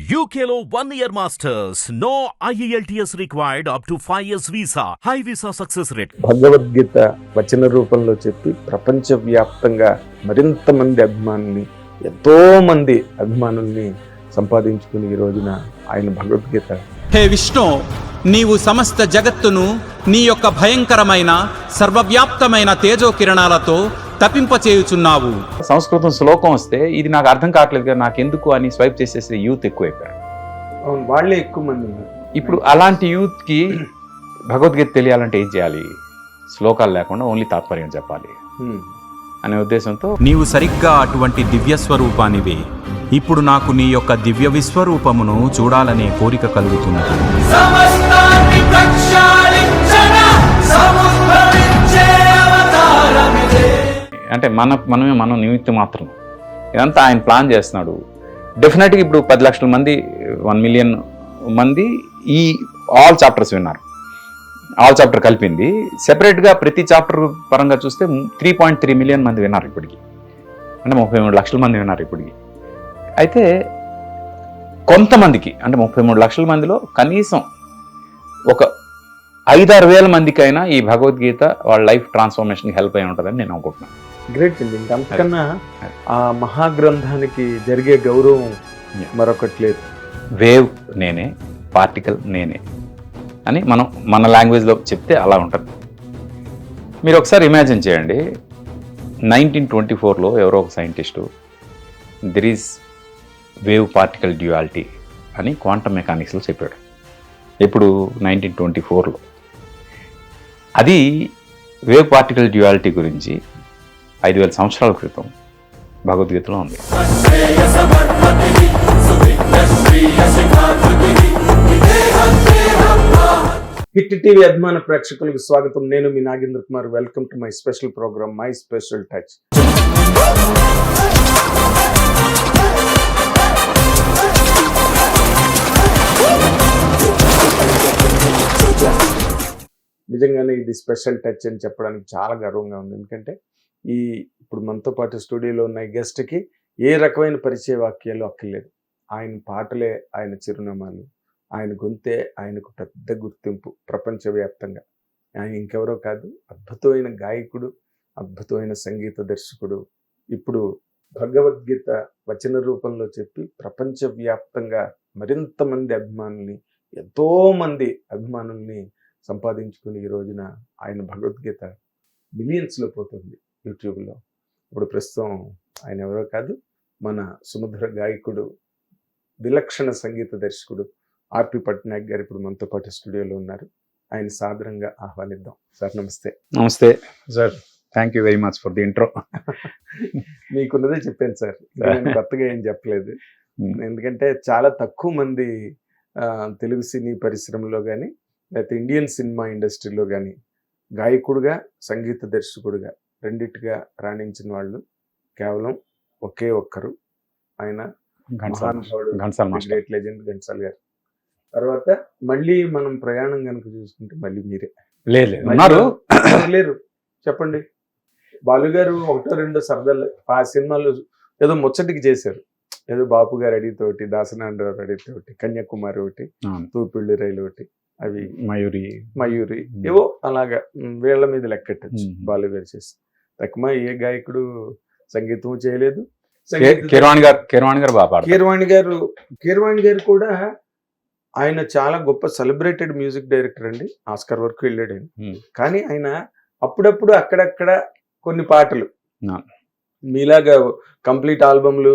UKLO 1 year masters. No IELTS required up to 5 years visa. High visa success rate. Bhagavad Gita వచన రూపంలో చెప్పి ప్రపంచవ్యాప్తంగా మరింత మంది ఎంతో మంది అభిమానుల్ని సంపాదించుకుని ఈ రోజున ఆయన భగవద్గీత. హే విష్ణు, నీవు సమస్త జగత్తును నీ యొక్క భయంకరమైన సర్వవ్యాప్తమైన తేజో కిరణాలతో తప్పింపచేయుచున్నావు. సంస్కృతం శ్లోకం వస్తే ఇది నాకు అర్థం కావట్లేదు కదా, నాకు ఎందుకు అని స్వైప్ చేసేసి యూత్ ఎక్కువైపోయారు. అవును, వాళ్ళే ఎక్కువ మంది ఉన్నారు. ఇప్పుడు అలాంటి యూత్కి భగవద్గీత తెలియాలంటే ఏం చేయాలి? శ్లోకాలు లేకుండా ఓన్లీ తాత్పర్యం చెప్పాలి అనే ఉద్దేశంతో నీవు సరిగ్గా అటువంటి దివ్య స్వరూపానివే. ఇప్పుడు నాకు నీ యొక్క దివ్య విశ్వరూపమును చూడాలనే కోరిక కలుగుతున్నది. అంటే మనం నిమిత్తం మాత్రం ఇదంతా ఆయన ప్లాన్ చేస్తున్నాడు. డెఫినెట్గా ఇప్పుడు 10 లక్షల మంది 1 మిలియన్ మంది ఈ ఆల్ చాప్టర్స్ విన్నారు. ఆల్ చాప్టర్ కలిపింది. సెపరేట్గా ప్రతి చాప్టర్ పరంగా చూస్తే 3.3 మిలియన్ మంది విన్నారు ఇప్పటికి. అంటే 33 లక్షల మంది విన్నారు ఇప్పటికి. అయితే కొంతమందికి అంటే 33 లక్షల మందిలో కనీసం ఒక 5-6 వేల మందికైనా ఈ భగవద్గీత వాళ్ళ లైఫ్ ట్రాన్స్ఫర్మేషన్కి హెల్ప్ అయి ఉంటుందని నేను అనుకుంటున్నాను. గ్రేట్ అండి. అంతకన్నా ఆ మహాగ్రంథానికి జరిగే గౌరవం మరొకటి లేదు. వేవ్ నేనే, పార్టికల్ నేనే అని మనం మన లాంగ్వేజ్లో చెప్తే అలా ఉంటుంది. మీరు ఒకసారి ఇమాజిన్ చేయండి, 1924లో ఎవరో ఒక scientist there is wave particle duality అని క్వాంటమ్ మెకానిక్స్లో చెప్పాడు. ఇప్పుడు 1924లో అది వేవ్ పార్టికల్ డ్యూయాలిటీ గురించి 5,000 సంవత్సరాల క్రితం భగవద్గీతలో ఉంది. హిట్ టీవీ అభిమాన ప్రేక్షకులకు స్వాగతం. నేను మీ Nagendra Kumar. Welcome to my special program my special touch. నిజంగానే ఇది స్పెషల్ టచ్ అని చెప్పడానికి చాలా గర్వంగా ఉంది. ఎందుకంటే ఇప్పుడు మనతో పాటు స్టూడియోలో ఉన్న ఈ గెస్ట్కి ఏ రకమైన పరిచయ వాక్యాలు అక్కర్లేదు. ఆయన పాటలే ఆయన చిరునామాలు, ఆయన గొంతే ఆయనకు పెద్ద గుర్తింపు ప్రపంచవ్యాప్తంగా. ఆయన ఇంకెవరో కాదు, అద్భుతమైన గాయకుడు, అద్భుతమైన సంగీత దర్శకుడు. ఇప్పుడు భగవద్గీత వచన రూపంలో చెప్పి ప్రపంచవ్యాప్తంగా మరింత మంది ఎంతో మంది అభిమానుల్ని సంపాదించుకుని ఈ రోజున ఆయన భగవద్గీత మిలియన్స్లో పోతుంది యూట్యూబ్లో. ఇప్పుడు ప్రస్తుతం ఆయన ఎవరో కాదు, మన సుమధుర గాయకుడు, విలక్షణ సంగీత దర్శకుడు ఆర్పి పట్నాయక్ గారు ఇప్పుడు మనతో పాటు స్టూడియోలో ఉన్నారు. ఆయన సాదరంగా ఆహ్వానిద్దాం. సార్ నమస్తే. నమస్తే sir, thank you very much for the intro. మీకున్నదే చెప్పాను సార్, నేను కొత్తగా ఏం చెప్పలేదు. ఎందుకంటే చాలా తక్కువ మంది తెలుగు సినీ పరిశ్రమలో కానీ లేకపోతే ఇండియన్ సినిమా ఇండస్ట్రీలో కానీ గాయకుడుగా సంగీత దర్శకుడుగా రెండిటిగా రాణించిన వాళ్ళు కేవలం ఒకే ఒక్కరు, ఆయన గ్రేట్ లెజెండ్ ఘంటసాల గారు. తర్వాత మళ్ళీ మనం ప్రయాణం కనుక చూసుకుంటే మళ్ళీ మీరే లేరు. చెప్పండి. బాలుగారు 1-2 సరదాలు ఆ సినిమాలు ఏదో ముచ్చటికి చేశారు. ఏదో బాపు గారు అడిగితోటి, దాసనారాయణరావు అడిగితోటి, కన్యాకుమారి ఒకటి, తూర్పిళ్ళి రైలు ఒకటి, అవి మయూరి ఏవో అలాగా వీళ్ళ మీద లెక్కెట్టచ్చు. బాలుగారు చేసి తక్కువ ఏ గాయకుడు సంగీతం చేయలేదు. కీరవాణి గారు కూడా ఆయన చాలా గొప్ప సెలబ్రేటెడ్ మ్యూజిక్ డైరెక్టర్ అండి. ఆస్కార్ వరకు వెళ్ళాడు ఆయన. కానీ ఆయన అప్పుడప్పుడు అక్కడక్కడ కొన్ని పాటలు మీలాగా కంప్లీట్ ఆల్బమ్లు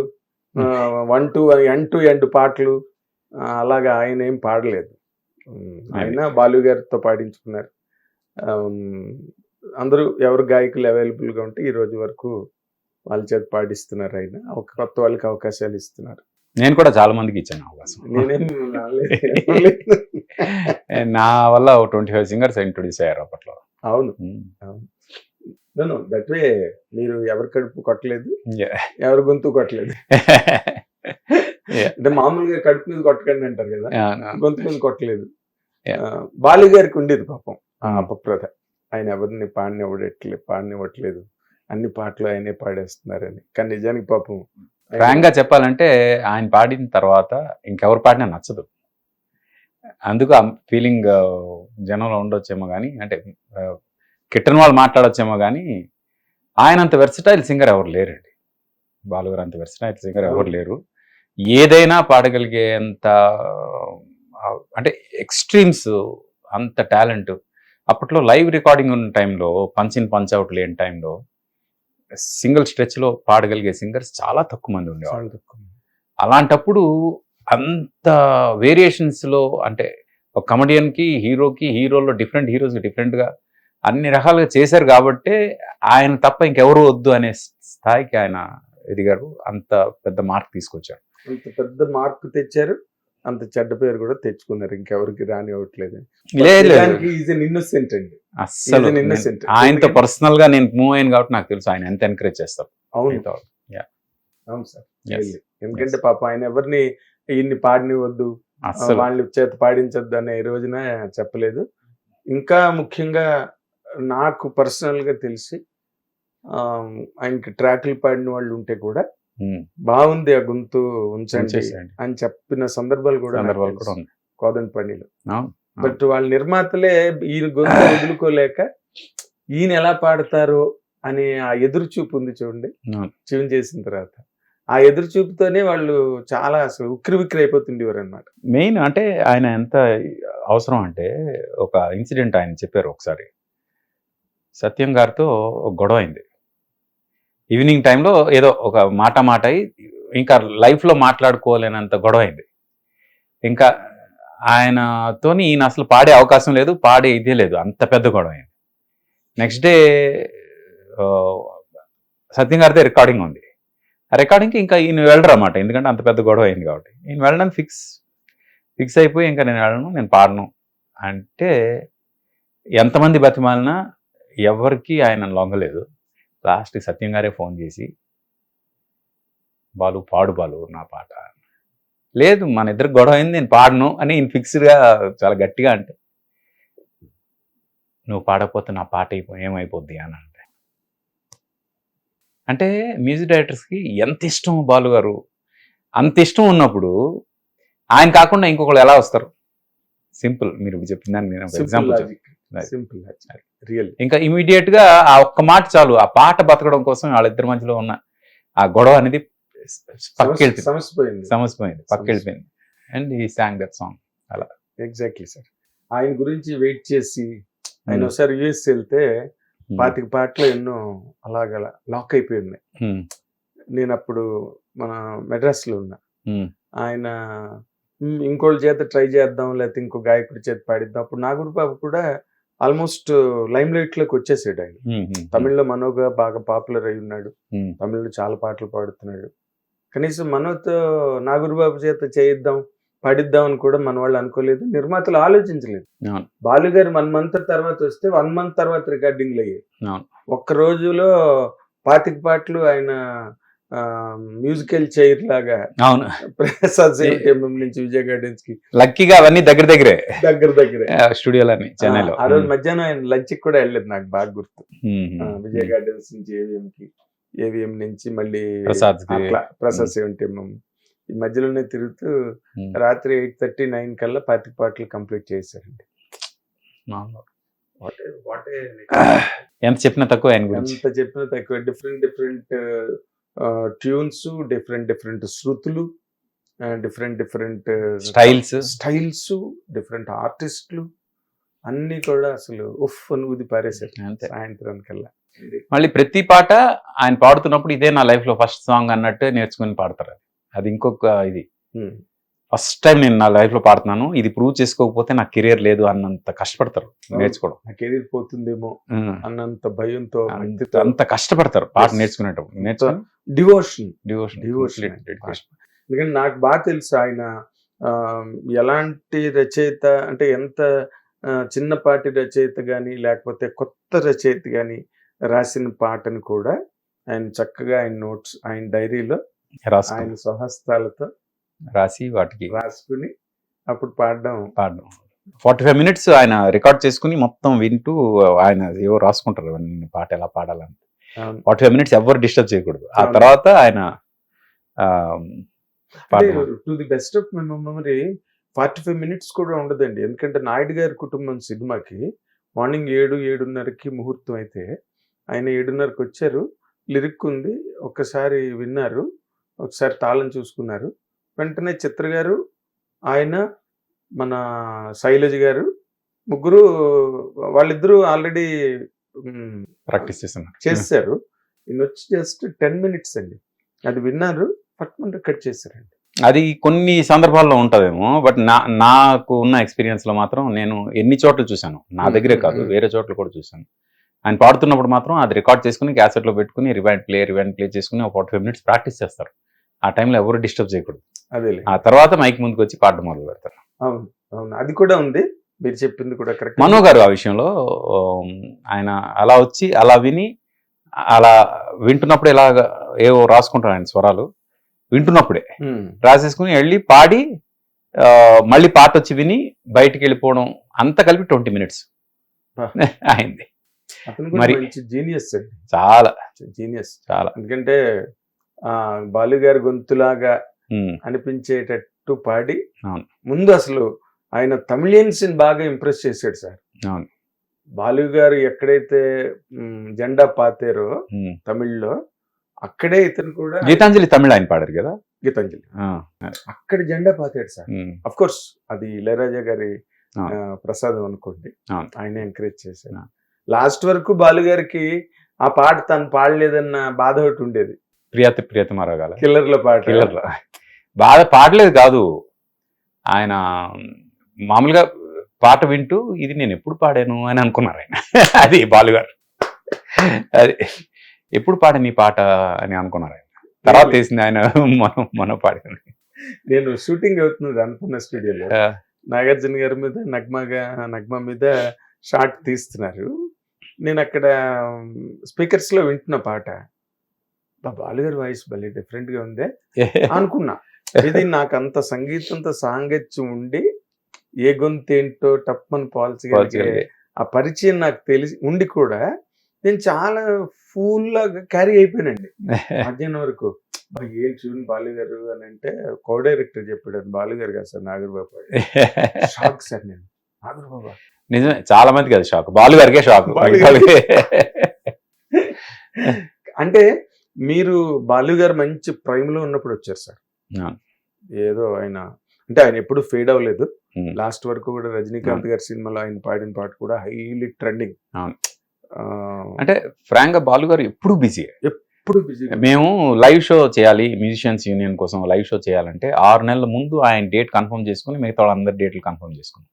1 to end పాటలు అలాగా ఆయన ఏం పాడలేదు. ఆయన బాలు గారితో పాడించుకున్నారు. అందరూ ఎవరు గాయకులు అవైలబుల్గా ఉంటే ఈ రోజు వరకు వాళ్ళ చేత పాడిస్తున్నారు. ఆయన కొత్త వాళ్ళకి అవకాశాలు ఇస్తున్నారు. నేను కూడా చాలా మందికి ఇచ్చాను అవకాశం. నేనేం నా వల్ల 25 సింగర్స్ ఇంట్రొడ్యూస్ అయ్యారు అప్పట్లో. అవును, దట్ వే మీరు ఎవరి కడుపు కొట్టలేదు, ఎవరి గొంతు కొట్టలేదు. అంటే మామూలుగా కడుపు మీద కొట్టకండి అంటారు కదా, గొంతు మీద కొట్టలేదు. బాలు గారికి ఉండేది పాపం అపప్రద. ఆయన ఎవరిని పాడినివ్వట్లేదు, అన్ని పాటలు ఆయనే పాడేస్తున్నారని. కానీ నిజానికి పాపం ఫ్రాంక్ గా చెప్పాలంటే ఆయన పాడిన తర్వాత ఇంకెవరు పాడినా నచ్చదు. అందుకు ఆ ఫీలింగ్ జనంలో ఉండొచ్చేమో కానీ, అంటే కిట్టని వాళ్ళు మాట్లాడొచ్చేమో కానీ, ఆయన అంత వెర్సటైల్ సింగర్ ఎవరు లేరండి. బాలుగారు అంత వెర్సటైల్ సింగర్ ఎవరు లేరు. ఏదైనా పాడగలిగే అంత, అంటే ఎక్స్ట్రీమ్స్, అంత టాలెంట్. అప్పట్లో లైవ్ రికార్డింగ్ ఉన్న టైంలో, పంచ్ ఇన్ పంచ్ అవుట్ లేని టైంలో సింగిల్ స్ట్రెచ్లో పాడగలిగే సింగర్స్ చాలా తక్కువ మంది ఉండేవాళ్ళు. అలాంటప్పుడు అంత వేరియేషన్స్లో, అంటే ఒక కమెడియన్కి, హీరోకి, హీరోలో డిఫరెంట్ హీరోస్కి డిఫరెంట్గా అన్ని రకాలుగా చేశారు కాబట్టి ఆయన తప్ప ఇంకెవరు వద్దు అనే స్థాయికి ఆయన ఎదిగారు. అంత పెద్ద మార్క్ తీసుకొచ్చారు. అంత పెద్ద మార్క్ తెచ్చారు, అంత చెడ్డ పేరు కూడా తెచ్చుకున్నారు. ఇంకెవరికి రాని అవ్వట్లేదు. ఇన్నోసెంట్ అండి అస్సలు. ఆయనతో పర్సనల్ గా నేను మూవ్ అయ్యాను కాబట్టి నాకు తెలుసు ఆయన ఎంత ఎంకరేజ్ చేస్తారు. అవును అవును సార్. ఎందుకంటే పాప ఆయన ఎవరిని ఇన్ని పాడినివద్దు, వాళ్ళ చేత పాడించొద్దు అనే ఈ రోజున చెప్పలేదు. ఇంకా ముఖ్యంగా నాకు పర్సనల్ గా తెలిసి ఆయనకి ట్రాక్లు పాడిన వాళ్ళు ఉంటే కూడా బాగుంది ఆ గొంతు ఉంచండి అని చెప్పిన సందర్భాలు కూడా కోదండపల్లిలో. బట్ వాళ్ళ నిర్మాతలే ఈయన గొంతు వదులుకోలేక ఈయన ఎలా పాడతారో అనే ఆ ఎదురు చూపు ఉంది చూడండి ట్యూన్ చేసిన తర్వాత. ఆ ఎదురు చూపుతోనే వాళ్ళు చాలా అసలు ఉక్కిరి బిక్కిరి అయిపోతుండేవారు అనమాట. మెయిన్ అంటే ఆయన ఎంత అవసరం అంటే, ఒక ఇన్సిడెంట్ ఆయన చెప్పారు ఒకసారి. సత్యం గారితో ఒక గొడవ అయింది ఈవినింగ్ టైంలో, ఏదో ఒక మాట అయి ఇంకా లైఫ్లో మాట్లాడుకోలేనంత గొడవ అయింది. ఇంకా ఆయనతోని ఈయన అసలు పాడే అవకాశం లేదు, పాడే ఇదే లేదు, అంత పెద్ద గొడవ అయింది. నెక్స్ట్ డే సత్యం గారితో రికార్డింగ్ ఉంది. ఆ రికార్డింగ్కి ఇంకా ఈయన వెళ్ళరు అన్నమాట, ఎందుకంటే అంత పెద్ద గొడవ అయింది కాబట్టి. ఈయన వెళ్ళడానికి ఫిక్స్ అయిపోయి, ఇంకా నేను వెళ్ళను, నేను పాడను అంటే ఎంతమంది బతిమాలినా ఎవరికి ఆయన లొంగలేదు. లాస్ట్ సత్యం గారే ఫోన్ చేసి, బాలు పాడు బాలు నా పాట. లేదు, మన ఇద్దరికి గొడవ అయింది, నేను పాడను అని ఈయన ఫిక్స్డ్గా చాలా గట్టిగా అంటే, నువ్వు పాడకపోతే నా పాట ఏమైపోద్ది అని అంటే మ్యూజిక్ డైరెక్టర్స్కి ఎంత ఇష్టం బాలు గారు. అంత ఇష్టం ఉన్నప్పుడు ఆయన కాకుండా ఇంకొకళ్ళు ఎలా వస్తారు? సింపుల్, మీరు చెప్పిన దాన్ని నేను ఎగ్జాంపుల్ సింపుల్ రియల్. ఇంకా ఇమీడియట్ గా ఆ ఒక్క మాట చాలు, ఆ పాట బతకడం కోసం వాళ్ళిద్దరి మధ్యలో ఉన్న ఆ గొడవ అనేది సమస్యపోయింది, పక్కెళ్ళిపోయింది. అండ్ ఈ సాంగ్ దట్ సాంగ్ అలా. Exactly sir. ఆయన గురించి వెయిట్ చేసి ఆయన ఒకసారి యూఎస్ వెళ్తే 25 పాటలు ఎన్నో అలాగలా లాక్ అయిపోయి ఉన్నాయి. నేను అప్పుడు మన మెడ్రాస్ లో ఉన్నా. ఆయన ఇంకోళ్ళ చేత ట్రై చేద్దాం, లేకపోతే ఇంకో గాయకుడి చేత పాడిద్దాం. అప్పుడు నాగూర్బాబు కూడా ఆల్మోస్ట్ లైమ్ లైట్ లోకి వచ్చేసాడు. ఆయన తమిళ్లో మనోగా బాగా పాపులర్ అయి ఉన్నాడు, తమిళ్లో చాలా పాటలు పాడుతున్నాడు. కనీసం మనోతో నాగూర్బాబు చేత చేయిద్దాం, పాడిద్దాం అని కూడా మన వాళ్ళు అనుకోలేదు, నిర్మాతలు ఆలోచించలేదు. బాలుగారు 1 month తర్వాత వస్తే 1 month తర్వాత రికార్డింగ్లు అయ్యాయి. ఒక్క రోజులో 25 పాటలు ఆయన మ్యూజికల్ చైర్ లాగా ప్రసాద్ నుంచి విజయ గార్డెన్స్ కి. లక్కీగా అవన్నీ దగ్గరే స్టూడియోలని చెన్నైలో. ఆ రోజు మధ్యాహ్నం ఆయన లంచ్ కూడా వెళ్ళలేదు, నాకు బాగా గుర్తు. విజయ గార్డెన్స్ నుంచి ఏవిఎం నుంచి మళ్ళీ ప్రసాద్ 70 ఈ మధ్యలోనే తిరుగుతూ రాత్రి 8:30, 9 కల్లా 25 పాటలు కంప్లీట్ చేశారండి. ఎంత చెప్పినా తక్కువ, ఎంత చెప్పినా తక్కువ. డిఫరెంట్ ట్యూన్స్, డిఫరెంట్ శృతులు, డిఫరెంట్ స్టైల్స్, డిఫరెంట్ ఆర్టిస్టులు అన్ని కూడా అసలు ఉఫ్ అని ఊది పారేశారు సాయంత్రానికల్లా. మళ్ళీ ప్రతి పాట ఆయన పాడుతున్నప్పుడు ఇదే నా లైఫ్ లో ఫస్ట్ సాంగ్ అన్నట్టు నేర్చుకుని పాడతారు. అది ఇంకొక ఇది, ఫస్ట్ టైం నేను నా లైఫ్ లో పాడుతున్నాను, ఇది ప్రూవ్ చేసుకోకపోతే నా కెరీర్ లేదు అన్నంత కష్టపడతారు నేర్చుకోవడం. నా కెరీర్ పోతుందేమో అన్నంత భయంతో అంత కష్టపడతారు పాట నేర్చుకునేటప్పుడు. డివోషన్. ఎందుకంటే నాకు బాగా తెలుసు ఆయన ఎలాంటి రచయిత అంటే, ఎంత చిన్నపాటి రచయిత కానీ లేకపోతే కొత్త రచయిత కానీ రాసిన పాటను కూడా ఆయన చక్కగా ఆయన నోట్స్, ఆయన డైరీలో ఆయన స్వహస్తాలతో రాసి వాటికి రాసుకుని అప్పుడు పాడడం 45 minutes ఆయన రికార్డ్ చేసుకుని మొత్తం వింటూ ఆయన ఏవో రాసుకుంటారు పాట ఎలా పాడాలని. 45 minutes ఎవరు డిస్టర్బ్ చేయకూడదు. ఆ తర్వాత ఆయన to the best of my memory 45 minutes కూడా ఉండదండి. ఎందుకంటే నాయుడు గారి కుటుంబం సినిమాకి మార్నింగ్ 7-7:30కి ముహూర్తం అయితే ఆయన 7:30కి వచ్చారు. లిరిక్ ఉంది, ఒక్కసారి విన్నారు, ఒకసారి తాళం చూసుకున్నారు. వెంటనే చిత్ర గారు, ఆయన, మన శైలజ గారు, ముగ్గురు, వాళ్ళిద్దరూ ఆల్రెడీ ప్రాక్టీస్ చేశారు. ఈయన వచ్చి జస్ట్ 10 మినిట్స్ అండి అది విన్నారు, పట్టుకుంటే కట్ చేశారండి. అది కొన్ని సందర్భాల్లో ఉంటుందేమో, బట్ నాకు ఉన్న ఎక్స్పీరియన్స్లో మాత్రం నేను ఎన్ని చోట్ల చూశాను, నా దగ్గరే కాదు వేరే చోట్ల కూడా చూశాను. ఆయన పాడుతున్నప్పుడు మాత్రం అది రికార్డ్ చేసుకుని క్యాసెట్లో పెట్టుకుని రివైండ్ ప్లే చేసుకుని ఒక 45 మినిట్స్ ప్రాక్టీస్ చేస్తారు. ఆ టైంలో ఎవరు డిస్టర్బ్ చేయకూడదు. అదే ఆ తర్వాత మైక్ ముందుకు వచ్చి పాడడం మొదలు పెడతారు. అవును అవును, అది కూడా ఉంది, మీరు చెప్పింది కూడా కరెక్ట్. మనో గారు ఆ విషయంలో ఆయన అలా వచ్చి అలా విని, అలా వింటున్నప్పుడు ఇలా ఏవో రాసుకుంటారు ఆయన స్వరాలు, వింటున్నప్పుడే రాసేసుకుని వెళ్ళి పాడి మళ్ళీ పాట వచ్చి విని బయటికి వెళ్ళిపోవడం, అంతా కలిపి 20 మినిట్స్ అయింది. మరి జీనియస్ అండి, చాలా జీనియస్ చాలా. ఎందుకంటే బాలు గారి గొంతులాగా అనిపించేటట్టు పాడి, ముందు అసలు ఆయన తమిళియన్స్ బాగా ఇంప్రెస్ చేశాడు సార్. అవును, బాలు గారు ఎక్కడైతే జెండా పాతారో తమిళ్లో, అక్కడే ఇతను కూడా గీతాంజలి తమిళ ఆయన పాడారు కదా, గీతాంజలి అక్కడ జెండా పాతాడు సార్. అఫ్ కోర్స్ అది ఇళయరాజా గారి ప్రసాదం అనుకోండి, ఆయన ఎంకరేజ్ చేశారు. లాస్ట్ వరకు బాలు గారికి ఆ పాట తను పాడలేదన్న బాధ ఒకటి ఉండేది. ప్రియతమారాగాల కిల్లర్ల పాట, కిల్లర్ల బాధ పాడలేదు కాదు, ఆయన మామూలుగా పాట వింటూ ఇది నేను ఎప్పుడు పాడాను అని అనుకున్నారు ఆయన. అది బాలుగారు అది ఎప్పుడు పాడాను ఈ పాట అని అనుకున్నారు ఆయన. తర్వాత తెలిసింది ఆయన మనం పాడింది. నేను షూటింగ్ అవుతున్నది అన్నపూర్ణ స్టూడియోలో, నాగార్జున గారి మీద నగ్మా మీద షార్ట్ తీస్తున్నారు. నేను అక్కడ స్పీకర్స్ లో వింటున్న పాట, బాలుగారి వాయిస్ భలే డిఫరెంట్ గా ఉందే అనుకున్నా. ఇది నాకు అంత సంగీతంతో సాంగత్యం ఉండి ఏ గొంతేంటో టప్మని పోల్చగలిగే ఆ పరిచయం నాకు తెలిసి ఉండి కూడా నేను చాలా ఫుల్ లాగా క్యారీ అయిపోయానండి మధ్యాహ్నం వరకు. ఏం చూడండి బాలు గారు అని అంటే కో డైరెక్టర్ చెప్పాడు, బాలు గారు కాదు సార్, నాగరబాబు. షాక్ సార్ నేను, నాగరబాబు నిజమే, చాలా మందికి అది షాక్, బాలు గారికే షాక్. అంటే మీరు బాలు గారు మంచి ప్రైమ్ లో ఉన్నప్పుడు వచ్చారు సార్. ఏదో ఆయన అంటే ఆయన ఎప్పుడు ఫేడ్ అవ్వలేదు, లాస్ట్ వరకు కూడా రజనీకాంత్ గారి సినిమాలో ఆయన పాడిన పాట కూడా హైలీ ట్రెండింగ్. అంటే ఫ్రాంక్ గా బాలు గారు ఎప్పుడు బిజీ. బిజీ. మేము లైవ్ షో చేయాలి, మ్యూజిషియన్స్ యూనియన్ కోసం లైవ్ షో చేయాలంటే 6 నెలల ముందు ఆయన డేట్ కన్ఫర్మ్ చేసుకుని మిగతా వాళ్ళందరి డేట్లు కన్ఫర్మ్ చేసుకున్నాం.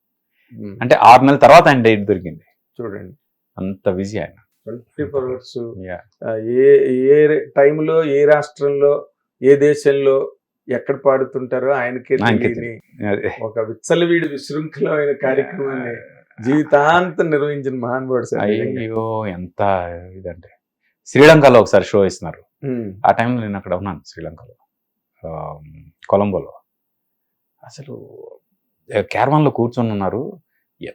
అంటే 6 నెలల తర్వాత ఆయన డేట్ దొరికింది. చూడండి అంత బిజీ ఆయన. 24 hours. ఏ టైంలో ఏ రాష్ట్రంలో ఏ దేశంలో ఎక్కడ పాడుతుంటారో ఆయనకే తెలియని ఒక విచ్చలవిడి విశృంఖలమైన కార్యక్రమాన్ని జీవితాంతం నిర్వహించిన మహానుభావుడు సార్. అయ్యో ఎంత ఇదంటే, శ్రీలంకలో ఒకసారి షో ఇస్తున్నారు. ఆ టైంలో నేను అక్కడ ఉన్నాను శ్రీలంకలో, కొలంబోలో. అసలు క్యారవాన్లో కూర్చొని ఉన్నారు,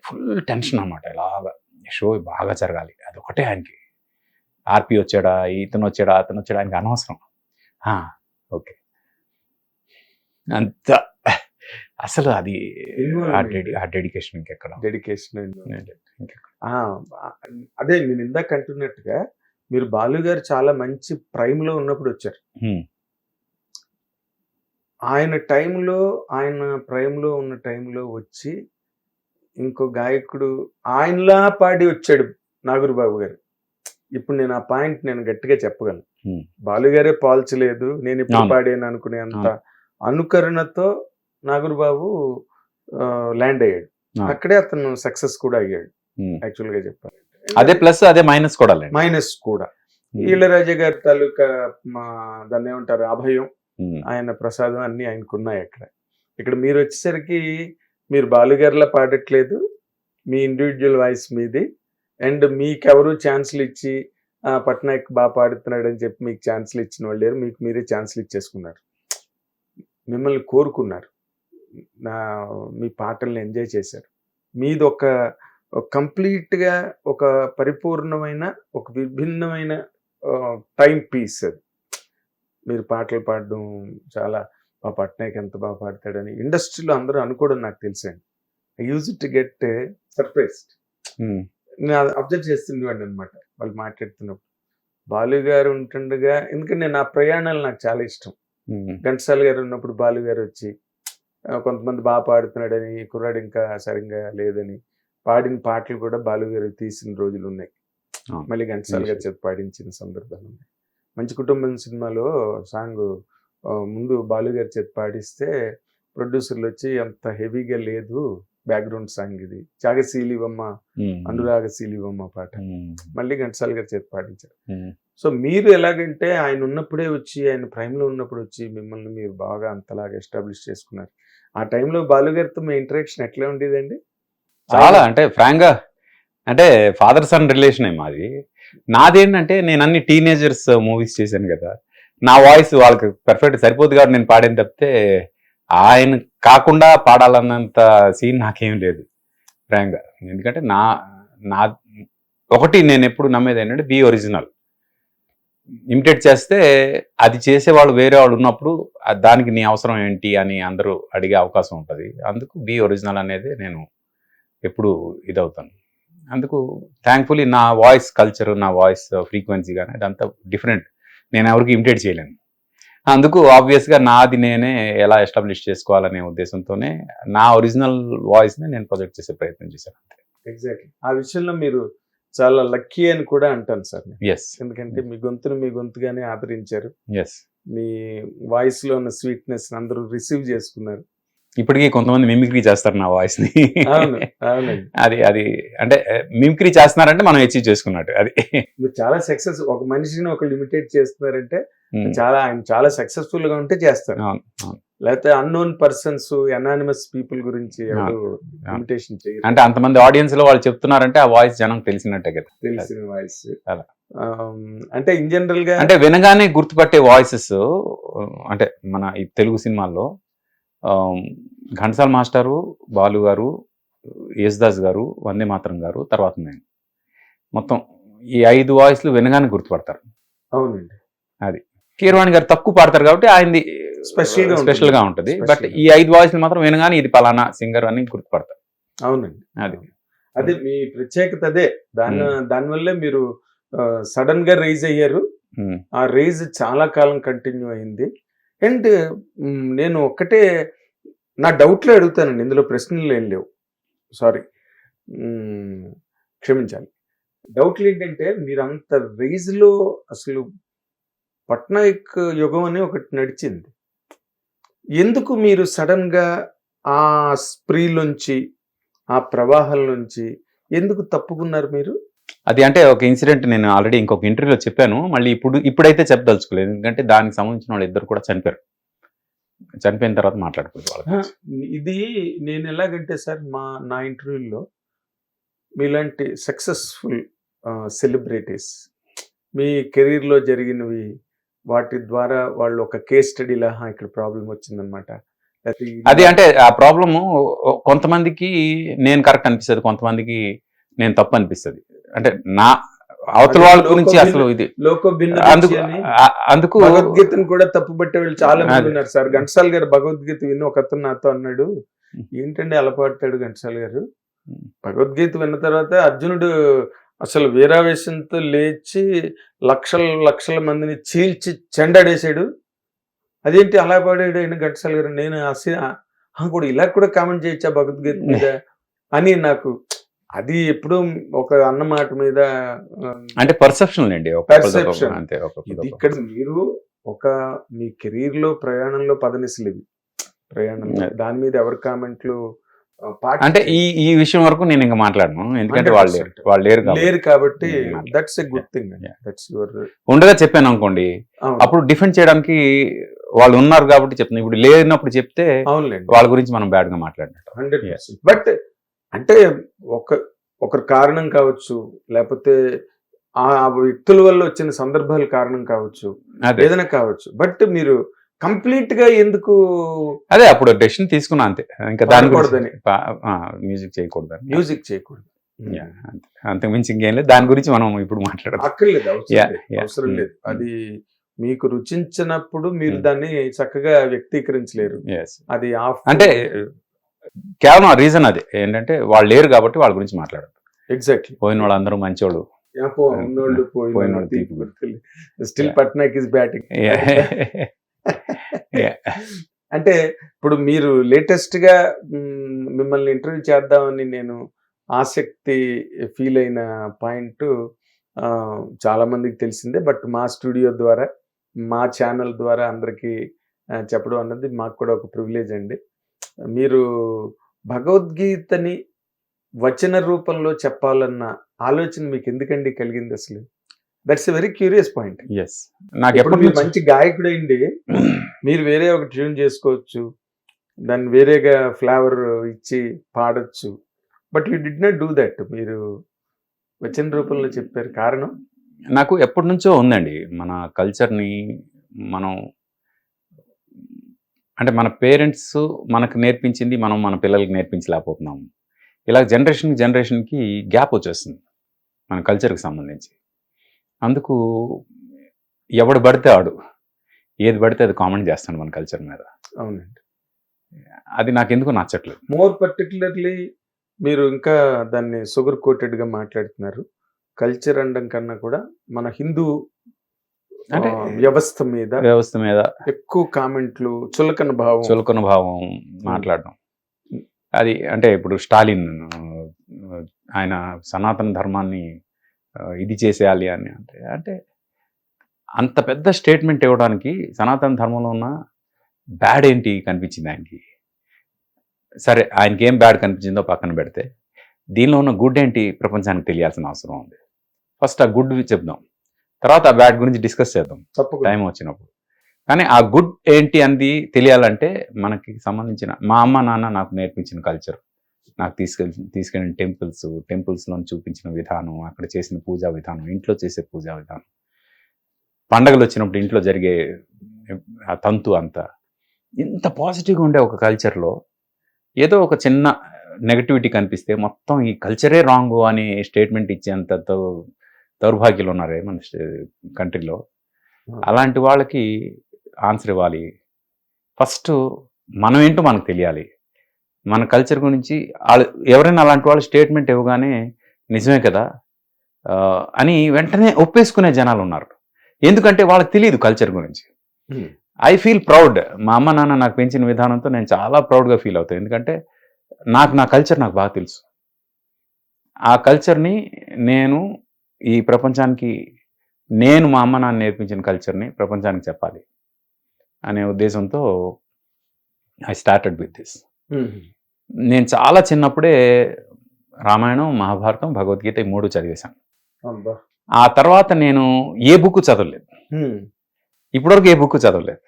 ఫుల్ టెన్షన్ అన్నమాట. ఇలాగా షో బాగా జరగాలి, అదొకటే ఆయనకి. ఆర్పి వచ్చాడా, ఇతను వచ్చాడా, అతను వచ్చాడా ఆయనకి అనవసరం. ఓకే అంత అసలు అది ఆ డెడికేషన్ ఇంకెక్కడ. అదే నేను ఇందాక అంటున్నట్టుగా మీరు బాలు గారు చాలా మంచి ప్రైమ్ లో ఉన్నప్పుడు వచ్చారు. ఆయన టైంలో, ఆయన ప్రైమ్ లో ఉన్న టైంలో వచ్చి ఇంకో గాయకుడు ఆయనలా పాడి వచ్చాడు నాగూర్బాబు గారు. ఇప్పుడు నేను ఆ పాయింట్ నేను గట్టిగా చెప్పగలను. బాలుగారే పాల్చలేదు, నేను ఇప్పుడు పాడాను అనుకునే అంత అనుకరణతో నాగూర్బాబు ల్యాండ్ అయ్యాడు. అక్కడే అతను సక్సెస్ కూడా అయ్యాడు యాక్చువల్ గా చెప్పాలి. అదే ప్లస్ అదే మైనస్ కూడా. ఇళయరాజా గారి తాలూకా దాన్ని ఏమంటారు, అభయం, ఆయన ప్రసాదం అన్ని ఆయనకున్నాయి. ఇక్కడ మీరు వచ్చేసరికి మీరు బాలుగారిలా పాడట్లేదు, మీ ఇండివిజువల్ వాయిస్ మీది. అండ్ మీకెవరు ఛాన్సులు ఇచ్చి పట్నాయక్ బాగా పాడుతున్నాడు అని చెప్పి మీకు ఛాన్సులు ఇచ్చిన వాళ్ళు లేరు, మీకు మీరే ఛాన్సులు ఇచ్చేసుకున్నారు, మిమ్మల్ని కోరుకున్నారు, మీ పాటల్ని ఎంజాయ్ చేశారు. మీది ఒక కంప్లీట్గా ఒక పరిపూర్ణమైన ఒక విభిన్నమైన టైం పీస్. అది మీరు పాటలు పాడడం చాలా పట్నాయక్ ఎంత బాగా పాడతాడని ఇండస్ట్రీలో అందరూ అనుకోవడం నాకు తెలుసండి. I use to get surprised. నేను అబ్జర్వ్ చేస్తుండేవాడిని అనమాట వాళ్ళు మాట్లాడుతున్నప్పుడు. బాలు గారు ఉంటుండగా, ఎందుకంటే నా ప్రయాణాలు నాకు చాలా ఇష్టం. ఘంటసాల గారు ఉన్నప్పుడు బాలు గారు వచ్చి కొంతమంది బాగా పాడుతున్నాడని, కుర్రాడు ఇంకా సరిగ్గా లేదని, పాడిన పాటలు కూడా బాలు గారు తీసిన రోజులు ఉన్నాయి. మళ్ళీ ఘంటసాల గారి చేత పాడించిన సందర్భాలు ఉన్నాయి. మంచి కుటుంబం సినిమాలో సాంగ్ ముందు బాలు గారి చేత పాడిస్తే ప్రొడ్యూసర్లు వచ్చి అంత హెవీగా లేదు బ్యాక్గ్రౌండ్ సాంగ్ ఇది, త్యాగశీలివమ్మ అనురాగశీలివమ్మ పాట, మళ్ళీ ఘంటసాల గారి చేత పాడించారు. సో మీరు ఎలాగంటే ఆయన ఉన్నప్పుడే వచ్చి, ఆయన ప్రైమ్లో ఉన్నప్పుడు వచ్చి మిమ్మల్ని మీరు బాగా అంతలాగా ఎస్టాబ్లిష్ చేసుకున్నారు. ఆ టైంలో బాలుగారితో మీ ఇంటరాక్షన్ ఎట్లా ఉండేదండి? చాలా, అంటే ఫ్రాంక్ గా అంటే ఫాదర్ సన్ రిలేషన్ మాది. నాదేంటంటే నేను అన్ని టీనేజర్స్ మూవీస్ చేశాను కదా, నా వాయిస్ వాళ్ళకి పర్ఫెక్ట్ సరిపోదు కాబట్టి నేను పాడేది తప్పితే ఆయన కాకుండా పాడాలన్నంత సీన్ నాకేం లేదు ఫ్రాంక్ గా. ఎందుకంటే నా ఒకటి నేను ఎప్పుడు నమ్మేది ఏంటంటే బీ ఒరిజినల్. ఇమిటేట్ చేస్తే అది చేసేవాళ్ళు వేరే వాళ్ళు ఉన్నప్పుడు దానికి నీ అవసరం ఏంటి అని అందరూ అడిగే అవకాశం ఉంటుంది. అందుకు బీ ఒరిజినల్ అనేది నేను ఎప్పుడు ఇదవుతాను. అందుకు థ్యాంక్ఫుల్లీ నా వాయిస్ కల్చర్, నా వాయిస్ ఫ్రీక్వెన్సీ కానీ అదంతా డిఫరెంట్, నేను ఎవరికి ఇమిటేట్ చేయలేను. అందుకు ఆబ్వియస్గా నాది నేనే ఎలా ఎస్టాబ్లిష్ చేసుకోవాలనే ఉద్దేశంతోనే నా ఒరిజినల్ వాయిస్ని నేను ప్రొజెక్ట్ చేసే ప్రయత్నం చేశాను. ఎగ్జాక్ట్లీ ఆ విషయంలో మీరు చాలా లక్కీ అని కూడా అంటాను సార్. ఎస్, ఎందుకంటే మీ గొంతును మీ గొంతుగానే ఆదరించారు. ఎస్, మీ వాయిస్ లో ఉన్న స్వీట్నెస్ అందరూ రిసీవ్ చేసుకున్నారు. ఇప్పటికీ కొంతమంది మిమిక్రీ చేస్తారు నా వాయిస్ ని. అవును, అవునండి. అది అంటే మిమిక్రీ చేస్తున్నారంటే మనం అచీవ్ చేసుకున్నట్టు. అది మీరు చాలా సక్సెస్, ఒక మనిషిని ఒక లిమిటెడ్ చేస్తున్నారంటే ఆయన చాలా సక్సెస్ఫుల్ గా ఉంటే చేస్తారు. లేకపోతే అన్నోన్ పర్సన్స్, అనానిమస్ పీపుల్ గురించి ఇమిటేషన్ చేయరు. అంటే అంతమంది ఆడియన్స్ లో వాళ్ళు చెప్తున్నారంటే ఆ వాయిస్ జనం తెలిసినట్టే కదా, తెలిసిన వాయిస్. అలా అంటే ఇన్ జనరల్ గా అంటే వినగానే గుర్తుపట్టే వాయిసెస్ అంటే మన ఈ తెలుగు సినిమాల్లో ఘంటసాల మాస్టారు, బాలు గారు, యేసుదాస్ గారు, వందే మాతరం గారు, తర్వాత నేను, మొత్తం ఈ 5 వాయిస్లు వినగానే గుర్తుపడతారు. అవునండి. అది కీరవాణి గారు తక్కువ పాడతారు కాబట్టి ఆయనది స్పెషల్ గా ఉంటుంది. బట్ ఈ 5 వాయిస్లు మాత్రం వినగానే ఇది పలానా సింగర్ అని గుర్తుపడతారు. అవునండి. అది మీ ప్రత్యేకత. అదే దానివల్లే మీరు సడన్ గా రైజ్ అయ్యారు. ఆ రైజ్ చాలా కాలం కంటిన్యూ అయింది. అండ్ నేను ఒక్కటే నా డౌట్లో అడుగుతానండి, ఇందులో ప్రశ్నలు ఏం లేవు, సారీ, క్షమించాలి. డౌట్లు ఏంటంటే మీరు అంత రైజ్లో అసలు పట్నాయక్ యుగం అని ఒకటి నడిచింది, ఎందుకు మీరు సడన్ గా ఆ స్ప్రీలోంచి, ఆ ప్రవాహం నుంచి ఎందుకు తప్పుకున్నారు మీరు? అది అంటే ఒక ఇన్సిడెంట్ నేను ఆల్రెడీ ఇంకొక ఇంటర్వ్యూలో చెప్పాను, మళ్ళీ ఇప్పుడైతే చెప్పదలుచుకోలేదు. ఎందుకంటే దానికి సంబంధించిన వాళ్ళు 2 కూడా చనిపోయారు. చనిపోయిన తర్వాత మాట్లాడుకోవాలి. ఇది నేను ఎలాగంటే సార్, నా ఇంటర్వ్యూలో మీలాంటి సక్సెస్ఫుల్ సెలబ్రిటీస్ మీ కెరీర్లో జరిగినవి వాటి ద్వారా వాళ్ళు ఒక కేస్ స్టడీలా ఇక్కడ ప్రాబ్లం వచ్చిందనమాట. అది అంటే ఆ ప్రాబ్లము కొంతమందికి నేను కరెక్ట్ అనిపిస్తుంది, కొంతమందికి నేను తప్పు అనిపిస్తుంది. అంటే నా అవతల వాళ్ళ గురించి అసలు ఇది అందుకు భగవద్గీతను కూడా తప్పు పట్టే వాళ్ళు చాలా మంది ఉన్నారు సార్. ఘంటసాల గారు భగవద్గీత విని ఒక అతను నాతో అన్నాడు, ఏంటండి అలా పాడతాడు ఘంటసాల గారు, భగవద్గీత విన్న తర్వాత అర్జునుడు అసలు వీరావేశంతో లేచి లక్షల మందిని చీల్చి చెండాడేశాడు, అదేంటి అలా పాడాడు ఆయన ఘంటసాల గారు. నేను కూడా ఇలా కూడా కామెంట్ చేయొచ్చా భగవద్గీత మీద అని నాకు అది ఎప్పుడు ఒక అన్నమాట మీద అంటే పర్సెప్షన్ అండి. ఇక్కడ మీరు ఒక మీ కెరీర్ లో ప్రయాణంలో పదనిసలు ఇవి ప్రయాణంలో దాని మీద ఎవరి కామెంట్లు అంటే ఈ విషయం వరకు నేను ఇంకా మాట్లాడను, ఎందుకంటే వాళ్ళు లేరు కాబట్టి that's a good thing. That's your ఉండగా చెప్పాను అనుకోండి, అప్పుడు డిఫెండ్ చేయడానికి వాళ్ళు ఉన్నారు కాబట్టి చెప్తున్నాను. ఇప్పుడు లేనప్పుడు చెప్తే వాళ్ళ గురించి మనం బ్యాడ్ గా మాట్లాడినట్టు. 100%. బట్ అంటే ఒకరి కారణం కావచ్చు, లేకపోతే ఆ వ్యక్తుల వల్ల వచ్చిన సందర్భాల కారణం కావచ్చు, ఏదైనా కావచ్చు, బట్ మీరు కంప్లీట్ గా ఎందుకు అదే అప్పుడు డెసిషన్ తీసుకున్నా అంతే, ఇంకా దాని మ్యూజిక్ చేయకూడదు అంతకు మించి ఇంకేం లేదు. దాని గురించి మనం ఇప్పుడు మాట్లాడదు, అవసరం లేదు. అది మీకు రుచించినప్పుడు మీరు దాన్ని చక్కగా వ్యక్తీకరించలేరు. Yes. అది ఆఫ్ అంటే కేవలం ఆ రీజన్ అదే ఏంటంటే వాళ్ళు లేరు కాబట్టి వాళ్ళ గురించి మాట్లాడారు. ఎగ్జాక్ట్లీ. పోయిన వాళ్ళందరూ మంచోళ్ళు. ఉన్నోళ్ళు పోయినోళ్ళు తీపి తీపి గుర్తులు. Still Yeah. Patnaik is batting. Yeah. అంటే ఇప్పుడు మీరు లేటెస్ట్ గా మిమ్మల్ని ఇంటర్వ్యూ చేద్దామని నేను ఆసక్తి ఫీల్ అయిన పాయింట్ చాలా మందికి తెలిసిందే. బట్ మా స్టూడియో ద్వారా, మా ఛానల్ ద్వారా అందరికీ చెప్పడం అన్నది మాకు కూడా ఒక ప్రివిలేజ్ అండి. మీరు భగవద్గీతని వచన రూపంలో చెప్పాలన్న ఆలోచన మీకు ఎందుకండి కలిగింది అసలు? That's a very curious point. Yes. నాకు ఇప్పుడు ఎప్పుడు మీరు మంచి గాయకుడైండి, మీరు వేరే ఒక ట్యూన్ చేసుకోవచ్చు, దాన్ని వేరేగా ఫ్లేవర్ ఇచ్చి పాడొచ్చు. But you did not do that. మీరు వచన రూపంలో చెప్పారు. కారణం? నాకు ఎప్పటి నుంచో ఉందండి మన కల్చర్ని మనం అంటే మన పేరెంట్స్ మనకు నేర్పించింది మనం మన పిల్లలకి నేర్పించలేకపోతున్నాము. ఇలా జనరేషన్కి గ్యాప్ వచ్చేస్తుంది మన కల్చర్కి సంబంధించి. అందుకు ఎవడు పడితే ఆడు ఏది పడితే అది కామెంట్ చేస్తాను మన కల్చర్ మీద. అవునండి. అది నాకు ఎందుకు నచ్చట్లేదు. మోర్ పర్టికులర్లీ మీరు ఇంకా దాన్ని షుగర్ కోటెడ్గా మాట్లాడుతున్నారు. కల్చర్ అనడం కన్నా కూడా మన హిందూ అంటే వ్యవస్థ మీద ఎక్కువ కామెంట్లు, చులకన భావం మాట్లాడడం. అది అంటే ఇప్పుడు స్టాలిన్ ఆయన సనాతన ధర్మాన్ని ఇది చేసేయాలి అని అంటే అంత పెద్ద స్టేట్మెంట్ ఇవ్వడానికి సనాతన ధర్మంలో ఉన్న బ్యాడ్ ఏంటి కనిపించింది ఆయనకి? సరే, ఆయనకి ఏం బ్యాడ్ కనిపించిందో పక్కన పెడితే దీనిలో ఉన్న గుడ్ ఏంటి ప్రపంచానికి తెలియాల్సిన అవసరం ఉంది. ఫస్ట్ ఆ గుడ్ చెప్దాం, తర్వాత ఆ బ్యాడ్ గురించి డిస్కస్ చేద్దాం టైం వచ్చినప్పుడు. కానీ ఆ గుడ్ ఏంటి అనేది తెలియాలంటే మనకి సంబంధించిన మా అమ్మ నాన్న నాకు నేర్పించిన కల్చర్, నాకు తీసుకెళ్ళిన టెంపుల్స్లో చూపించిన విధానం, అక్కడ చేసిన పూజా విధానం, ఇంట్లో చేసే పూజా విధానం, పండగలు వచ్చినప్పుడు ఇంట్లో జరిగే ఆ తంతు అంతా ఇంత పాజిటివ్గా ఉండే ఒక కల్చర్లో ఏదో ఒక చిన్న నెగటివిటీ కనిపిస్తే మొత్తం ఈ కల్చరే రాంగ్ అని స్టేట్మెంట్ ఇచ్చేంత దౌర్భాగ్యులు ఉన్నారే మన కంట్రీలో. అలాంటి వాళ్ళకి ఆన్సర్ ఇవ్వాలి. ఫస్ట్ మనం ఏంటో మనకు తెలియాలి. మన కల్చర్ గురించి ఎవరైనా అలాంటి వాళ్ళు స్టేట్మెంట్ ఇవ్వగానే నిజమే కదా అని వెంటనే ఒప్పేసుకునే జనాలు ఉన్నారు. ఎందుకంటే వాళ్ళకి తెలియదు కల్చర్ గురించి. I feel proud. మా అమ్మ నాన్న నాకు పెంచిన విధానంతో నేను చాలా ప్రౌడ్గా ఫీల్ అవుతాను. ఎందుకంటే నా కల్చర్ నాకు బాగా తెలుసు. ఆ కల్చర్ని నేను ఈ ప్రపంచానికి, నేను మా అమ్మ నాన్న నేర్పించిన కల్చర్ని ప్రపంచానికి చెప్పాలి అనే ఉద్దేశంతో ఐ స్టార్టెడ్ విత్ దిస్. నేను చాలా చిన్నప్పుడే రామాయణం, మహాభారతం, భగవద్గీత ఈ 3 చదివేశాను. ఆ తర్వాత నేను ఏ బుక్ చదవలేదు. ఇప్పటివరకు ఏ బుక్ చదవలేదు.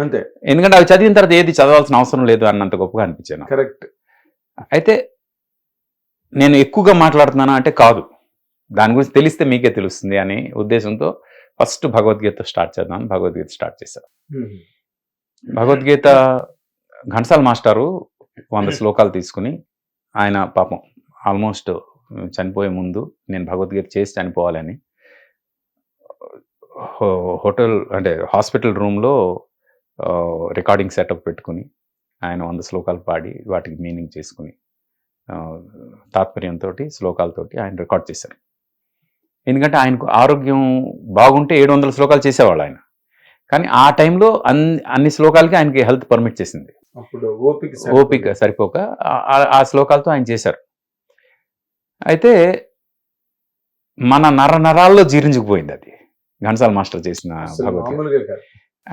అంతే. ఎందుకంటే అవి చదివిన తర్వాత ఏది చదవాల్సిన అవసరం లేదు అన్నంత గొప్పగా అనిపించాను. కరెక్ట్. అయితే నేను ఎక్కువగా మాట్లాడుతున్నానా అంటే కాదు, దాని గురించి తెలిస్తే మీకే తెలుస్తుంది అనే ఉద్దేశంతో ఫస్ట్ భగవద్గీత స్టార్ట్ చేద్దాం. భగవద్గీత స్టార్ట్ చేశాను. భగవద్గీత ఘంటసాల మాస్టారు 100 శ్లోకాలు తీసుకుని, ఆయన పాపం ఆల్మోస్ట్ చనిపోయే ముందు నేను భగవద్గీత చేసి చనిపోవాలని హోటల్ అంటే హాస్పిటల్ రూమ్లో రికార్డింగ్ సెటప్ పెట్టుకుని ఆయన 100 శ్లోకాలు పాడి వాటికి మీనింగ్ చేసుకుని తాత్పర్యంతో శ్లోకాలతోటి ఆయన రికార్డ్ చేశారు. ఎందుకంటే ఆయనకు ఆరోగ్యం బాగుంటే 700 శ్లోకాలు చేసేవాళ్ళు ఆయన. కానీ ఆ టైంలో అన్ని శ్లోకాలకి ఆయనకి హెల్త్ పర్మిట్ చేసింది. ఓపిక సరిపోక ఆ శ్లోకాలతో ఆయన చేశారు. అయితే మన నరాల్లో జీర్ణించుకుపోయింది అది ఘంటసాల మాస్టర్ చేసిన భగవద్గీత.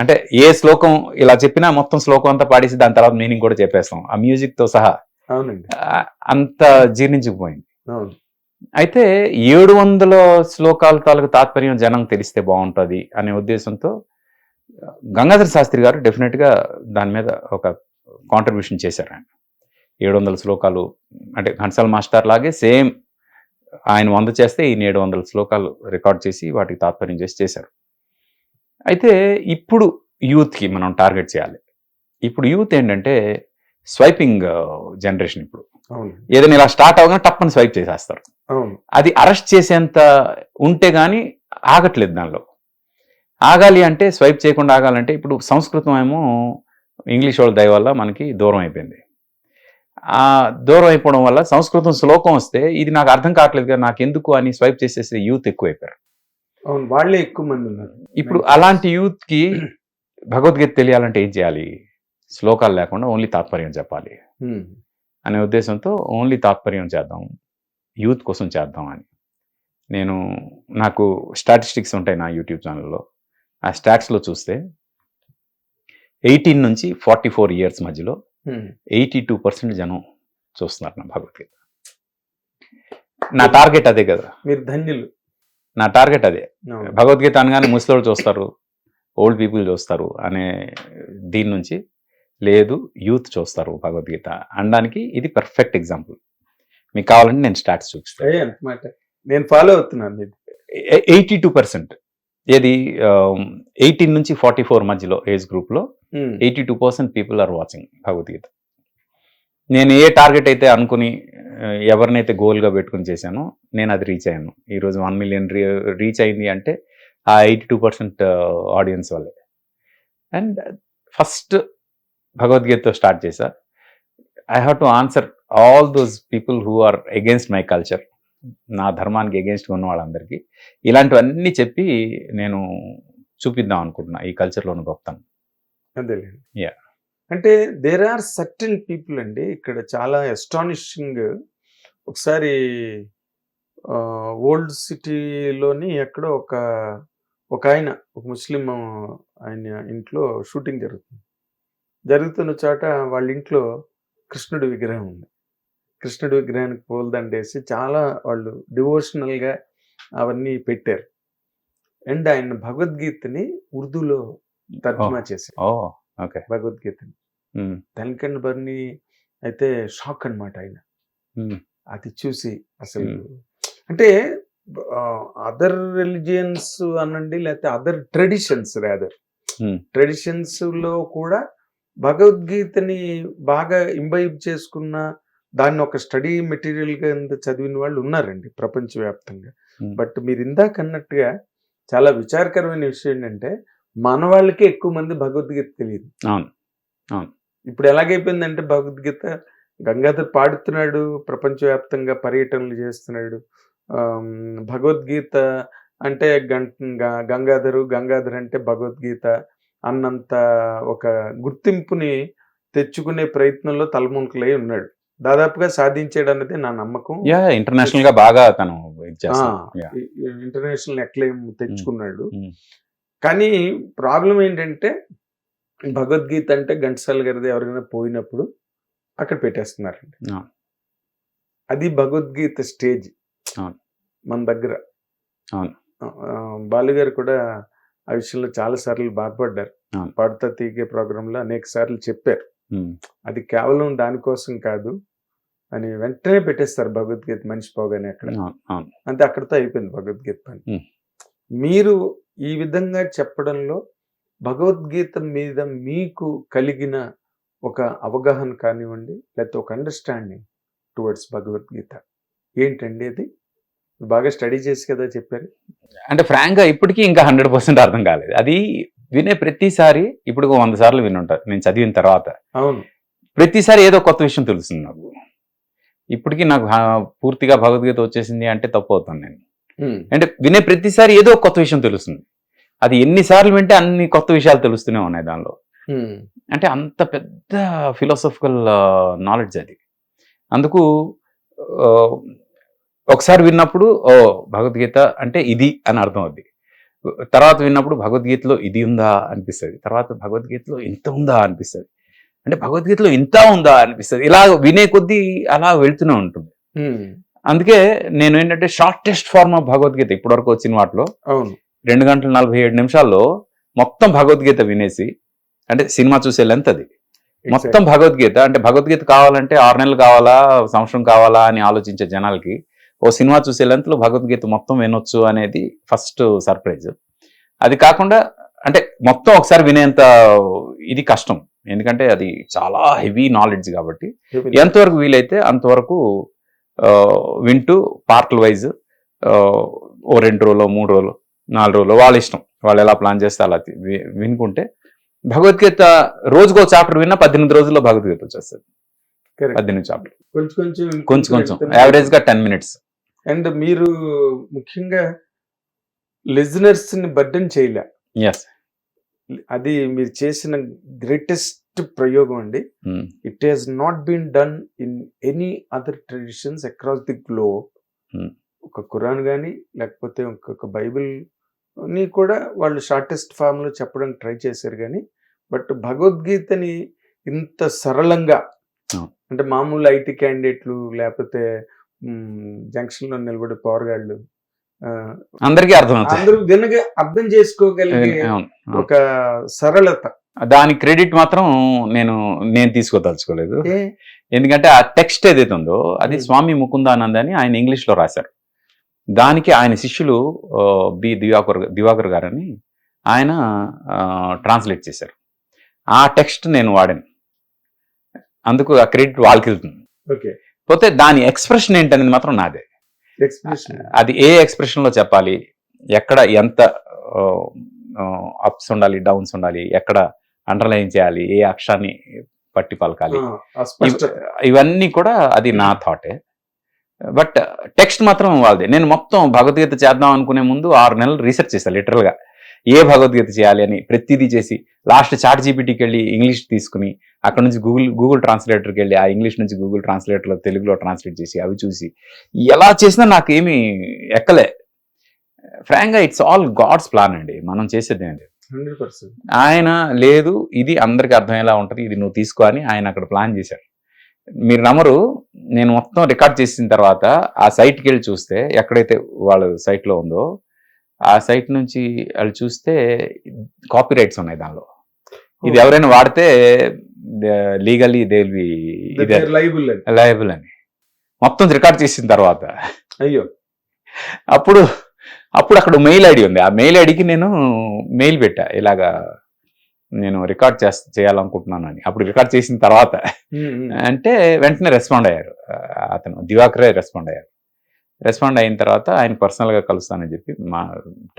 అంటే ఏ శ్లోకం ఇలా చెప్పినా మొత్తం శ్లోకం అంతా పాడేసి దాని తర్వాత మీనింగ్ కూడా చెప్పేస్తాం ఆ మ్యూజిక్తో సహా. అంత జీర్ణించుకుపోయింది. అయితే 700 శ్లోకాల తాలూకు తాత్పర్యం జనం తెలిస్తే బాగుంటుంది అనే ఉద్దేశంతో గంగాధర శాస్త్రి గారు డెఫినెట్గా దాని మీద ఒక కాంట్రిబ్యూషన్ చేశారు. ఆయన 700 శ్లోకాలు అంటే ఘంటసాల మాస్టర్ లాగే సేమ్ ఆయన 100 చేస్తే ఈయన 700 శ్లోకాలు రికార్డ్ చేసి వాటికి తాత్పర్యం చేశారు. అయితే ఇప్పుడు యూత్కి మనం టార్గెట్ చేయాలి. ఇప్పుడు యూత్ ఏంటంటే స్వైపింగ్ జనరేషన్. ఇప్పుడు ఏదైనా ఇలా స్టార్ట్ అవగానే టప్పని స్వైప్ చేసేస్తారు. అది అరెస్ట్ చేసేంత ఉంటే గానీ ఆగట్లేదు దానిలో. ఆగాలి అంటే స్వైప్ చేయకుండా ఆగాలంటే ఇప్పుడు సంస్కృతం ఏమో ఇంగ్లీష్ వాళ్ళ దయ వల్ల మనకి దూరం అయిపోయింది. ఆ దూరం అయిపోవడం వల్ల సంస్కృతం శ్లోకం వస్తే ఇది నాకు అర్థం కావట్లేదు కదా నాకు ఎందుకు అని స్వైప్ చేసేసి యూత్ ఎక్కువైపోయారు. అవును, వాళ్ళే ఎక్కువ మంది ఉన్నారు. ఇప్పుడు అలాంటి యూత్కి భగవద్గీత తెలియాలంటే ఏం చేయాలి? శ్లోకాలు లేకుండా ఓన్లీ తాత్పర్యం చెప్పాలి అనే ఉద్దేశంతో ఓన్లీ తాత్పర్యం చేద్దాం, యూత్ కోసం చేద్దాం అని నాకు స్టాటిస్టిక్స్ ఉంటాయి నా యూట్యూబ్ ఛానల్లో. ఆ స్టాట్స్లో చూస్తే 18 నుంచి 44 ఇయర్స్ మధ్యలో 82% జనం చూస్తున్నారు నా భగవద్గీత. నా టార్గెట్ అదే కదా, మీరు ధన్యులు. నా టార్గెట్ అదే. భగవద్గీత అనగానే ముసలోళ్ళు చూస్తారు, ఓల్డ్ పీపుల్ చూస్తారు అనే దీని నుంచి లేదు, యూత్ చూస్తారు భగవద్గీత అనడానికి ఇది పర్ఫెక్ట్ ఎగ్జాంపుల్. మీకు కావాలంటే నేను స్టాట్స్ చూపిస్తాను. నేను ఫాలో అవుతున్నాను. 82% ఏది 18 నుంచి 44 మధ్యలో ఏజ్ గ్రూప్లో 82% పీపుల్ ఆర్ వాచింగ్ భగవద్గీత. నేను ఏ టార్గెట్ అయితే అనుకుని ఎవరినైతే గోల్గా పెట్టుకుని చేశానో నేను అది రీచ్ అయ్యాను. ఈరోజు 1 మిలియన్ రీచ్ అయింది అంటే ఆ 82% ఆడియన్స్ వల్లే. అండ్ ఫస్ట్ భగవద్గీతతో స్టార్ట్ చేశా. I have to answer all those people who are against my culture. నా ధర్మానికి అగేన్స్ట్గా ఉన్న వాళ్ళందరికీ ఇలాంటివన్నీ చెప్పి నేను చూపిద్దాం అనుకుంటున్నా ఈ కల్చర్లోని గొప్పతనం. అదేలేండి. యా, అంటే దేర్ ఆర్ సర్టన్ పీపుల్ అండి ఇక్కడ చాలా ఎస్టానిషింగ్. ఒకసారి ఓల్డ్ సిటీలోని ఎక్కడో ఒక ఆయన, ఒక ముస్లిం ఆయన ఇంట్లో షూటింగ్ జరుగుతున్న చోట వాళ్ళ ఇంట్లో కృష్ణుడి విగ్రహం ఉంది. కృష్ణుడి విగ్రహానికి పూలదండేసి చాలా వాళ్ళు డివోషనల్గా అవన్నీ పెట్టారు. అండ్ ఆయన భగవద్గీతని ఉర్దూలో తర్జుమా చేశారు. భగవద్గీతని తల్కండ్ బర్ని అయితే షాక్ అనమాట ఆయన. అది చూసి అసలు అంటే అదర్ రిలిజియన్స్ అనండి, లేకపోతే అదర్ ట్రెడిషన్స్ ట్రెడిషన్స్ లో కూడా భగవద్గీతని బాగా ఇంబైబ్ చేసుకున్న దాన్ని ఒక స్టడీ మెటీరియల్గా చదివిన వాళ్ళు ఉన్నారండి ప్రపంచవ్యాప్తంగా. బట్ మీరు ఇందాక అన్నట్టుగా చాలా విచారకరమైన విషయం ఏంటంటే మన వాళ్ళకే ఎక్కువ మంది భగవద్గీత తెలియదు. ఇప్పుడు ఎలాగైపోయిందంటే భగవద్గీత గంగాధర్ పాడుతున్నాడు, ప్రపంచవ్యాప్తంగా పర్యటనలు చేస్తున్నాడు. భగవద్గీత అంటే గంగాధర్ అంటే భగవద్గీత అన్నంత ఒక గుర్తింపుని తెచ్చుకునే ప్రయత్నంలో తలమునకలై ఉన్నాడు. దాదాపుగా సాధించాడు అన్నది నా నమ్మకం. ఇంటర్నేషనల్ గా బాగా తను ఇంటర్నేషనల్ అక్లెయిమ్ తెచ్చుకున్నాడు. కానీ ప్రాబ్లం ఏంటంటే భగవద్గీత అంటే ఘంటసాల గారిది ఎవరైనా పోయినప్పుడు అక్కడ పెట్టేస్తున్నారండి. అది భగవద్గీత స్టేజ్ మన దగ్గర. బాలుగారు కూడా ఆ విషయంలో చాలా సార్లు బాధపడ్డారు. పాడుతా తీగే ప్రోగ్రాంలో అనేక సార్లు చెప్పారు అది కేవలం దానికోసం కాదు అని. వెంటనే పెట్టేస్తారు భగవద్గీత మనిషి పోగానే అక్కడ. అంతే, అక్కడితో అయిపోయింది భగవద్గీత పని. మీరు ఈ విధంగా చెప్పడంలో భగవద్గీత మీద మీకు కలిగిన ఒక అవగాహన కానివ్వండి, లేకపోతే ఒక అండర్స్టాండింగ్ టువర్డ్స్ భగవద్గీత ఏంటండి? అది బాగా స్టడీ చేసి కదా చెప్పారు. అంటే ఫ్రాంక్ గా ఇప్పటికీ ఇంకా 100% అర్థం కాలేదు. అది వినే ప్రతిసారి ఇప్పుడు 100 సార్లు వినుంటారు నేను చదివిన తర్వాత. అవును, ప్రతిసారి ఏదో కొత్త విషయం తెలుస్తుంది నాకు. ఇప్పటికీ నాకు పూర్తిగా భగవద్గీత వచ్చేసింది అంటే తప్పు అవుతాను నేను. అంటే వినే ప్రతిసారి ఏదో కొత్త విషయం తెలుస్తుంది. అది ఎన్నిసార్లు వింటే అన్ని కొత్త విషయాలు తెలుస్తూనే ఉన్నాయి దానిలో. అంటే అంత పెద్ద ఫిలాసఫికల్ నాలెడ్జ్ అది. అందుకు ఒకసారి విన్నప్పుడు భగవద్గీత అంటే ఇది అని అర్థం అవుద్ది. తర్వాత విన్నప్పుడు భగవద్గీతలో ఇది ఉందా అనిపిస్తుంది, తర్వాత భగవద్గీతలో ఇంత ఉందా అనిపిస్తుంది, అంటే భగవద్గీతలో ఇంత ఉందా అనిపిస్తుంది. ఇలా వినే కొద్దీ అలా వెళ్తూనే ఉంటుంది. అందుకే నేను ఏంటంటే షార్టెస్ట్ ఫార్మ్ ఆఫ్ భగవద్గీత ఇప్పటివరకు వచ్చిన వాటిలో 2 గంటల 47 నిమిషాల్లో మొత్తం భగవద్గీత వినేసి, అంటే సినిమా చూసే లెంత్ అది మొత్తం భగవద్గీత. అంటే భగవద్గీత కావాలంటే 6 నెలలు కావాలా, సంవత్సరం కావాలా అని ఆలోచించే జనాలకి ఓ సినిమా చూసే లెంత్లో భగవద్గీత మొత్తం వినొచ్చు అనేది ఫస్ట్ సర్ప్రైజ్. అది కాకుండా అంటే మొత్తం ఒకసారి వినేంత ఇది కష్టం, ఎందుకంటే అది చాలా హెవీ నాలెడ్జ్ కాబట్టి ఎంతవరకు వీలైతే అంతవరకు వింటూ పార్ట్ల వైజ్ ఓ 2 రోజులు 3 రోజులు 4 రోజులు వాళ్ళ ఇష్టం వాళ్ళు ఎలా ప్లాన్ చేస్తే అలా వినుకుంటే భగవద్గీత రోజుకో చాప్టర్ విన్నా 18 రోజుల్లో భగవద్గీత వచ్చేస్తుంది. Correct. 18 చాప్టర్ కొంచెం కొంచెం యావరేజ్ గా 10 minutes. అండ్ మీరు ముఖ్యంగా లిజనర్స్ ని బర్డెన్ చేయలే, ఎస్. అది మీరు చేసిన గ్రేటెస్ట్ ప్రయోగం అండి. It has not been done in any other traditions across the globe. ఒక ఖురాన్ కానీ లేకపోతే ఒక బైబిల్ ని కూడా వాళ్ళు షార్టెస్ట్ ఫామ్ లో చెప్పడానికి ట్రై చేశారు కానీ, బట్ భగవద్గీతని ఇంత సరళంగా అంటే మామూలు ఐటీ క్యాండిడేట్లు లేకపోతే జంక్షన్ లో నిలబడే పోరగాళ్ళు అందరికీ అర్థమవుతుంది, అందరూ వినగా అర్థం చేసుకోగలిగే ఒక సరళత. దాని క్రెడిట్ మాత్రం నేను తీసుకోదలుచుకోలేదు. ఎందుకంటే ఆ టెక్స్ట్ ఏదైతే ఉందో అది స్వామి ముకుందానంద అని ఆయన ఇంగ్లీష్ లో రాశారు. దానికి ఆయన శిష్యులు బి దివాకర్ గారని ఆయన ట్రాన్స్లేట్ చేశారు. ఆ టెక్స్ట్ నేను వాడాను, అందుకు ఆ క్రెడిట్ వాళ్ళకి వెళ్తుంది. ఓకే, పోతే దాని ఎక్స్ప్రెషన్ ఏంటనేది మాత్రం నాదే. అది ఏ ఎక్స్ప్రెషన్ లో చెప్పాలి, ఎక్కడ ఎంత అప్స్ ఉండాలి, డౌన్స్ ఉండాలి, ఎక్కడ అండర్లైన్ చేయాలి, ఏ అక్షరాన్ని పట్టి పలకాలి, ఇవన్నీ కూడా అది నా థాటే. బట్ టెక్స్ట్ మాత్రం వాళ్ళదే. నేను మొత్తం భగవద్గీత చేద్దాం అనుకునే ముందు 6 నెలలు రీసెర్చ్ చేశాను లిటరల్ గా. ఏ భగవద్గీత చేయాలి అని ప్రతిదీ చేసి లాస్ట్ చాట్ జీపీటీకి వెళ్ళి ఇంగ్లీష్ తీసుకుని అక్కడ నుంచి గూగుల్ ట్రాన్స్లేటర్కి వెళ్ళి ఆ ఇంగ్లీష్ నుంచి గూగుల్ ట్రాన్స్లేటర్లో తెలుగులో ట్రాన్స్లేట్ చేసి అవి చూసి ఎలా చేసినా నాకు ఏమీ ఎక్కలే. ఫ్రాంక్గా ఇట్స్ ఆల్ గాడ్స్ ప్లాన్ అండి, మనం చేసేది ఏంటి. 100%. ఆయన లేదు ఇది అందరికి అర్థమయ్యేలా ఉంటుంది, ఇది నువ్వు తీసుకో అని ఆయన అక్కడ ప్లాన్ చేశారు. మీరు నమ్మరు, నేను మొత్తం రికార్డ్ చేసిన తర్వాత ఆ సైట్కి వెళ్ళి చూస్తే ఎక్కడైతే వాళ్ళ సైట్లో ఉందో ఆ సైట్ నుంచి వాళ్ళు చూస్తే కాపీ రైట్స్ ఉన్నాయి దానిలో. ఇది ఎవరైనా వాడితే legally they will be liable అని మొత్తం రికార్డ్ చేసిన తర్వాత అయ్యో అప్పుడు అక్కడ మెయిల్ ఐడి ఉంది. ఆ మెయిల్ ఐడికి నేను మెయిల్ పెట్టా, ఇలాగా నేను రికార్డ్ చేయాలనుకుంటున్నాను అని. అప్పుడు రికార్డ్ చేసిన తర్వాత అంటే వెంటనే రెస్పాండ్ అయ్యారు, అతను దివాకరే రెస్పాండ్ అయ్యారు. రెస్పాండ్ అయిన తర్వాత ఆయన పర్సనల్గా కలుస్తానని చెప్పి మా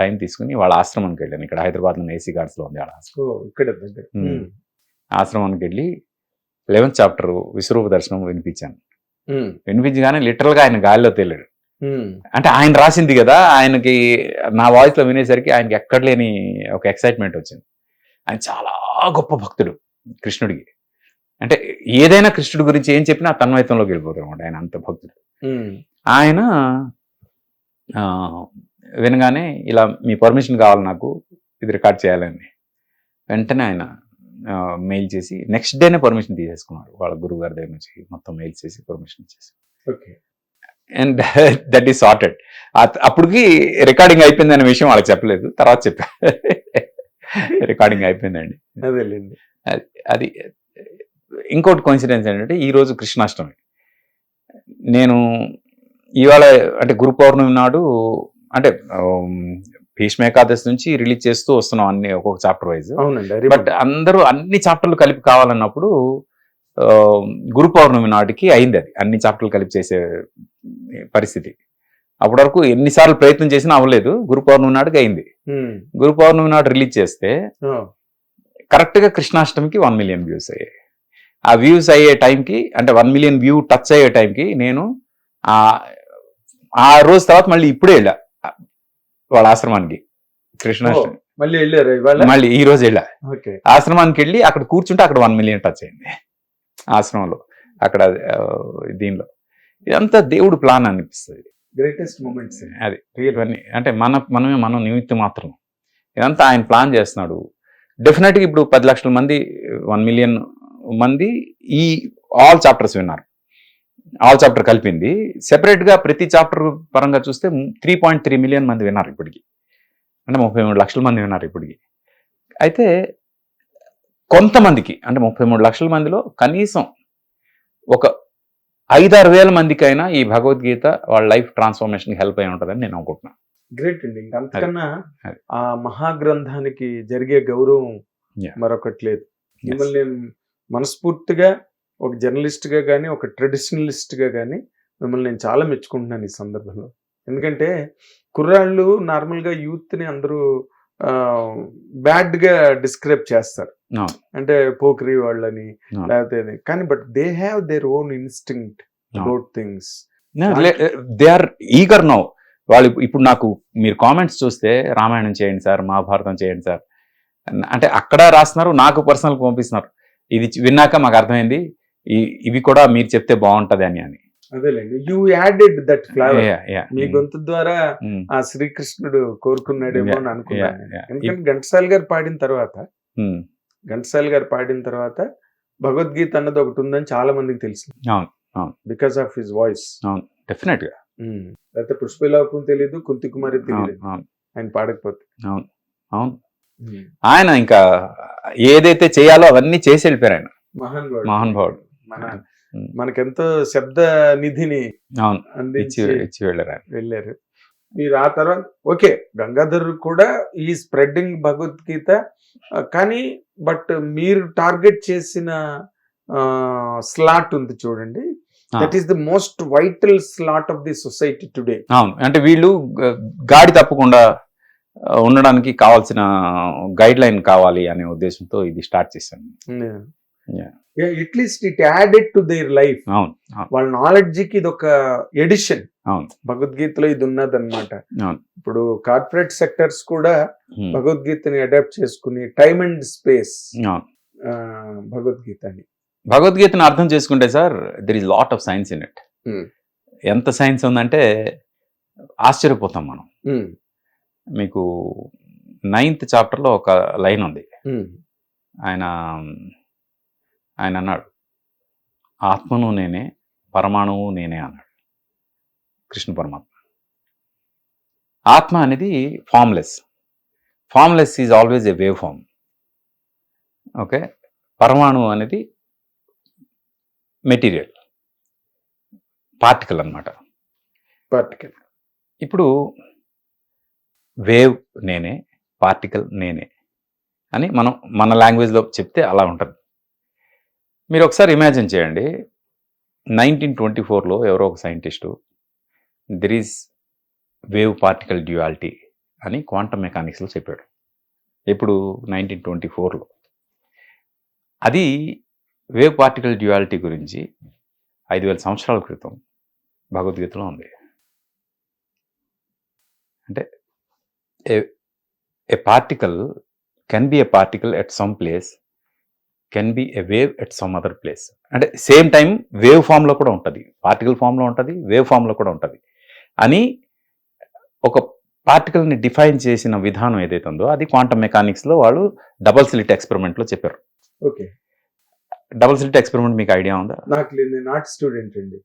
టైం తీసుకుని వాళ్ళ ఆశ్రమానికి వెళ్ళాను. ఇక్కడ హైదరాబాద్లో ఏసీ గార్డ్స్లో ఉంది ఆశ్రమానికి వెళ్ళి 11th చాప్టర్ విశ్వరూప దర్శనం వినిపించాను. వినిపించగానే లిటరల్గా ఆయన గాలిలో తేలాడు. అంటే ఆయన రాసింది కదా, ఆయనకి నా వాయిస్లో వినేసరికి ఆయనకి ఎక్కడ లేని ఒక ఎక్సైట్మెంట్ వచ్చింది. ఆయన చాలా గొప్ప భక్తుడు కృష్ణుడికి. అంటే ఏదైనా కృష్ణుడి గురించి ఏం చెప్పినా తన్మయత్వంలోకి వెళ్ళిపోతారు అనమాట, ఆయన అంత భక్తుడు. ఆయన వినగానే ఇలా మీ పర్మిషన్ కావాలి నాకు ఇది రికార్డ్ చేయాలని వెంటనే ఆయన మెయిల్ చేసి నెక్స్ట్ డేనే పర్మిషన్ తీసేసుకున్నాడు. వాళ్ళ గురువు గారి దగ్గర నుంచి మొత్తం మెయిల్ చేసి పర్మిషన్ ఇచ్చేసి అండ్ దట్ ఈస్ సార్టెడ్. అప్పటికి రికార్డింగ్ అయిపోయింది అనే విషయం వాళ్ళకి చెప్పలేదు, తర్వాత చెప్పా రికార్డింగ్ అయిపోయిందండి. అది ఇంకోటి కోఇన్సిడెన్స్ ఏంటంటే ఈరోజు కృష్ణాష్టమి. నేను ఇవాళ అంటే గురు పౌర్ణమి నాడు అంటే భీష్మ ఏకాదశి నుంచి రిలీజ్ చేస్తూ వస్తున్నాం అన్ని ఒక్కొక్క చాప్టర్ వైజ్. బట్ అందరూ అన్ని చాప్టర్లు కలిపి కావాలన్నప్పుడు గురు పౌర్ణమి నాటికి అయింది అది, అన్ని చాప్టర్లు కలిపి చేసే పరిస్థితి. అప్పటి వరకు ఎన్నిసార్లు ప్రయత్నం చేసినా అవ్వలేదు. గురు పౌర్ణమి నాటికి అయింది. గురు పౌర్ణమి నాడు రిలీజ్ చేస్తే కరెక్ట్ గా కృష్ణాష్టమికి 1 million వ్యూస్ అయ్యాయి. ఆ వ్యూస్ అయ్యే టైంకి అంటే 1 million వ్యూ టచ్ అయ్యే టైంకి నేను ఆ రోజు తర్వాత మళ్ళీ ఇప్పుడే వెళ్ళా వాళ్ళ ఆశ్రమానికి. కృష్ణాష్టమి మళ్ళీ ఈ రోజు వెళ్ళా ఆశ్రమానికి వెళ్ళి అక్కడ కూర్చుంటే అక్కడ 1 million టచ్ అయింది ఆశ్రమంలో. అక్కడ దీనిలో ఇదంతా దేవుడు ప్లాన్ అనిపిస్తుంది. గ్రేటెస్ట్ మూమెంట్స్ అది ఇవన్నీ అంటే మనం నిమిత్తం మాత్రం, ఇదంతా ఆయన ప్లాన్ చేస్తున్నాడు. డెఫినెట్గా ఇప్పుడు 10 లక్షల మంది 1 million మంది ఈ ఆల్ చాప్టర్స్ విన్నారు. ఆల్ చాప్టర్ కలిపింది సెపరేట్గా ప్రతి చాప్టర్ పరంగా చూస్తే 3.3 million మంది విన్నారు ఇప్పటికి. అంటే 33 లక్షల మంది విన్నారు ఇప్పటికి. అయితే కొంతమందికి అంటే 33 లక్షల మందిలో కనీసం ఒక 5-6 వేల మందికైనా ఈ భగవద్గీత వాళ్ళ లైఫ్ ట్రాన్స్ఫర్మేషన్కి హెల్ప్ అయి ఉంటుందని నేను అనుకుంటున్నాను. గ్రేట్ అండి. అంతకన్నా ఆ మహాగ్రంథానికి జరిగే గౌరవం మరొకటి లేదు. మిమ్మల్ని నేను మనస్ఫూర్తిగా ఒక జర్నలిస్ట్గా కానీ ఒక ట్రెడిషనలిస్ట్గా కానీ మిమ్మల్ని నేను చాలా మెచ్చుకుంటున్నాను ఈ సందర్భంలో. ఎందుకంటే కుర్రాళ్ళు నార్మల్గా యూత్ని అందరూ బ్యాడ్ గా డిస్క్రైబ్ చేస్తారు, No. అంటే పోక్రీ వాళ్ళని No. లేకపోతే ఇది. కానీ but they have their own instinct No. About things. They are eager now. వాళ్ళు ఇప్పుడు నాకు మీరు కామెంట్స్ చూస్తే రామాయణం చేయండి సార్, మహాభారతం చేయండి సార్ అంటే అక్కడ రాస్తున్నారు, నాకు పర్సనల్ పంపిస్తున్నారు. ఇది విన్నాక మాకు అర్థమైంది ఇవి కూడా మీరు చెప్తే బాగుంటది అని. అదేలేండి, you added that flavour. Yeah, yeah. మీ గొంతు ద్వారా ఆ శ్రీకృష్ణుడు కోరుకున్నాడేమో అని అనుకున్నాను. ఎందుకంటే ఘంటసాల గారు పాడిన తర్వాత భగవద్గీత అన్నది ఒకటి ఉందని చాలా మందికి తెలిసింది. అవును, అవును. Because of his voice. అవును, డెఫినెట్ గా. లేకపోతే పుష్పలాపం తెలీదు, కుంతి కుమారి తెలియదు ఆయన పాడకపోతే. అవును, అవును. ఆయన ఇంకా ఏదైతే చేయాలో అవన్నీ చేసి వెళ్ళిపోయారు ఆయన. మహానుభావుడు. మనకెంతో శబ్ద నిధిని ఇచ్చి వెళ్ళారు. మీరు ఆ తర్వాత ఓకే గంగాధర్ కూడా ఈ స్ప్రెడ్డింగ్ భగవద్గీత, కానీ బట్ మీరు టార్గెట్ చేసిన స్లాట్ ఉంది చూడండి, that is the most vital slot of the society today. అవును, అంటే వీళ్ళు గాడి తప్పకుండా ఉండడానికి కావాల్సిన గైడ్ లైన్ కావాలి అనే ఉద్దేశంతో ఇది స్టార్ట్ చేశాను. At least it added to their life. అవును, వాళ్ళ నాలెడ్జ్ కి ఇది ఒక ఎడిషన్. అవును, భగవద్గీతలో ఇది ఉన్నదన్నమాట. అవును. ఇప్పుడు కార్పొరేట్ సెక్టర్స్ కూడా భగవద్గీతని అడాప్ట్ చేసుకుని టైమ్ అండ్ స్పేస్ భగవద్గీతను అర్థం చేసుకుంటే sir there is lot of science in it. ఎంత సైన్స్ ఉందంటే ఆశ్చర్యపోతాం మనం. మీకు 9th చాప్టర్లో ఒక లైన్ ఉంది. ఆయన అన్నాడు, ఆత్మను నేనే, పరమాణువు నేనే అన్నాడు కృష్ణ పరమాత్మ. ఆత్మ అనేది formless is always a wave form. Okay, పరమాణువు అనేది మెటీరియల్, పార్టికల్ అన్నమాట. ఇప్పుడు వేవ్ నేనే, పార్టికల్ నేనే అని మనం మన లాంగ్వేజ్లో చెప్తే అలా ఉంటుంది. మీరు ఒకసారి ఇమాజిన్ చేయండి, 1924లో ఎవరో ఒక scientist there is wave particle duality అని క్వాంటమ్ మెకానిక్స్లో చెప్పాడు. ఇప్పుడు 1924లో అది వేవ్ పార్టికల్ డ్యూయాలిటీ గురించి 5000 సంవత్సరాల క్రితం భగవద్గీతలో ఉంది. అంటే a particle can be a particle at some place, can be a wave at some other place. అంటే సేమ్ టైం వేవ్ ఫామ్లో కూడా ఉంటుంది, పార్టికల్ ఫామ్లో ఉంటుంది, వేవ్ ఫామ్లో కూడా ఉంటుంది అని ఒక పార్టికల్ని డిఫైన్ చేసిన విధానం ఏదైతే ఉందో అది క్వాంటమ్ మెకానిక్స్లో వాళ్ళు డబుల్ స్లిట్ ఎక్స్పెరిమెంట్లో చెప్పారు. ఓకే, డబుల్ స్లిట్ ఎక్స్పెరిమెంట్ మీకు ఐడియా ఉందా? నాకు లేదు, నేను ఆర్ట్ స్టూడెంట్ అండి.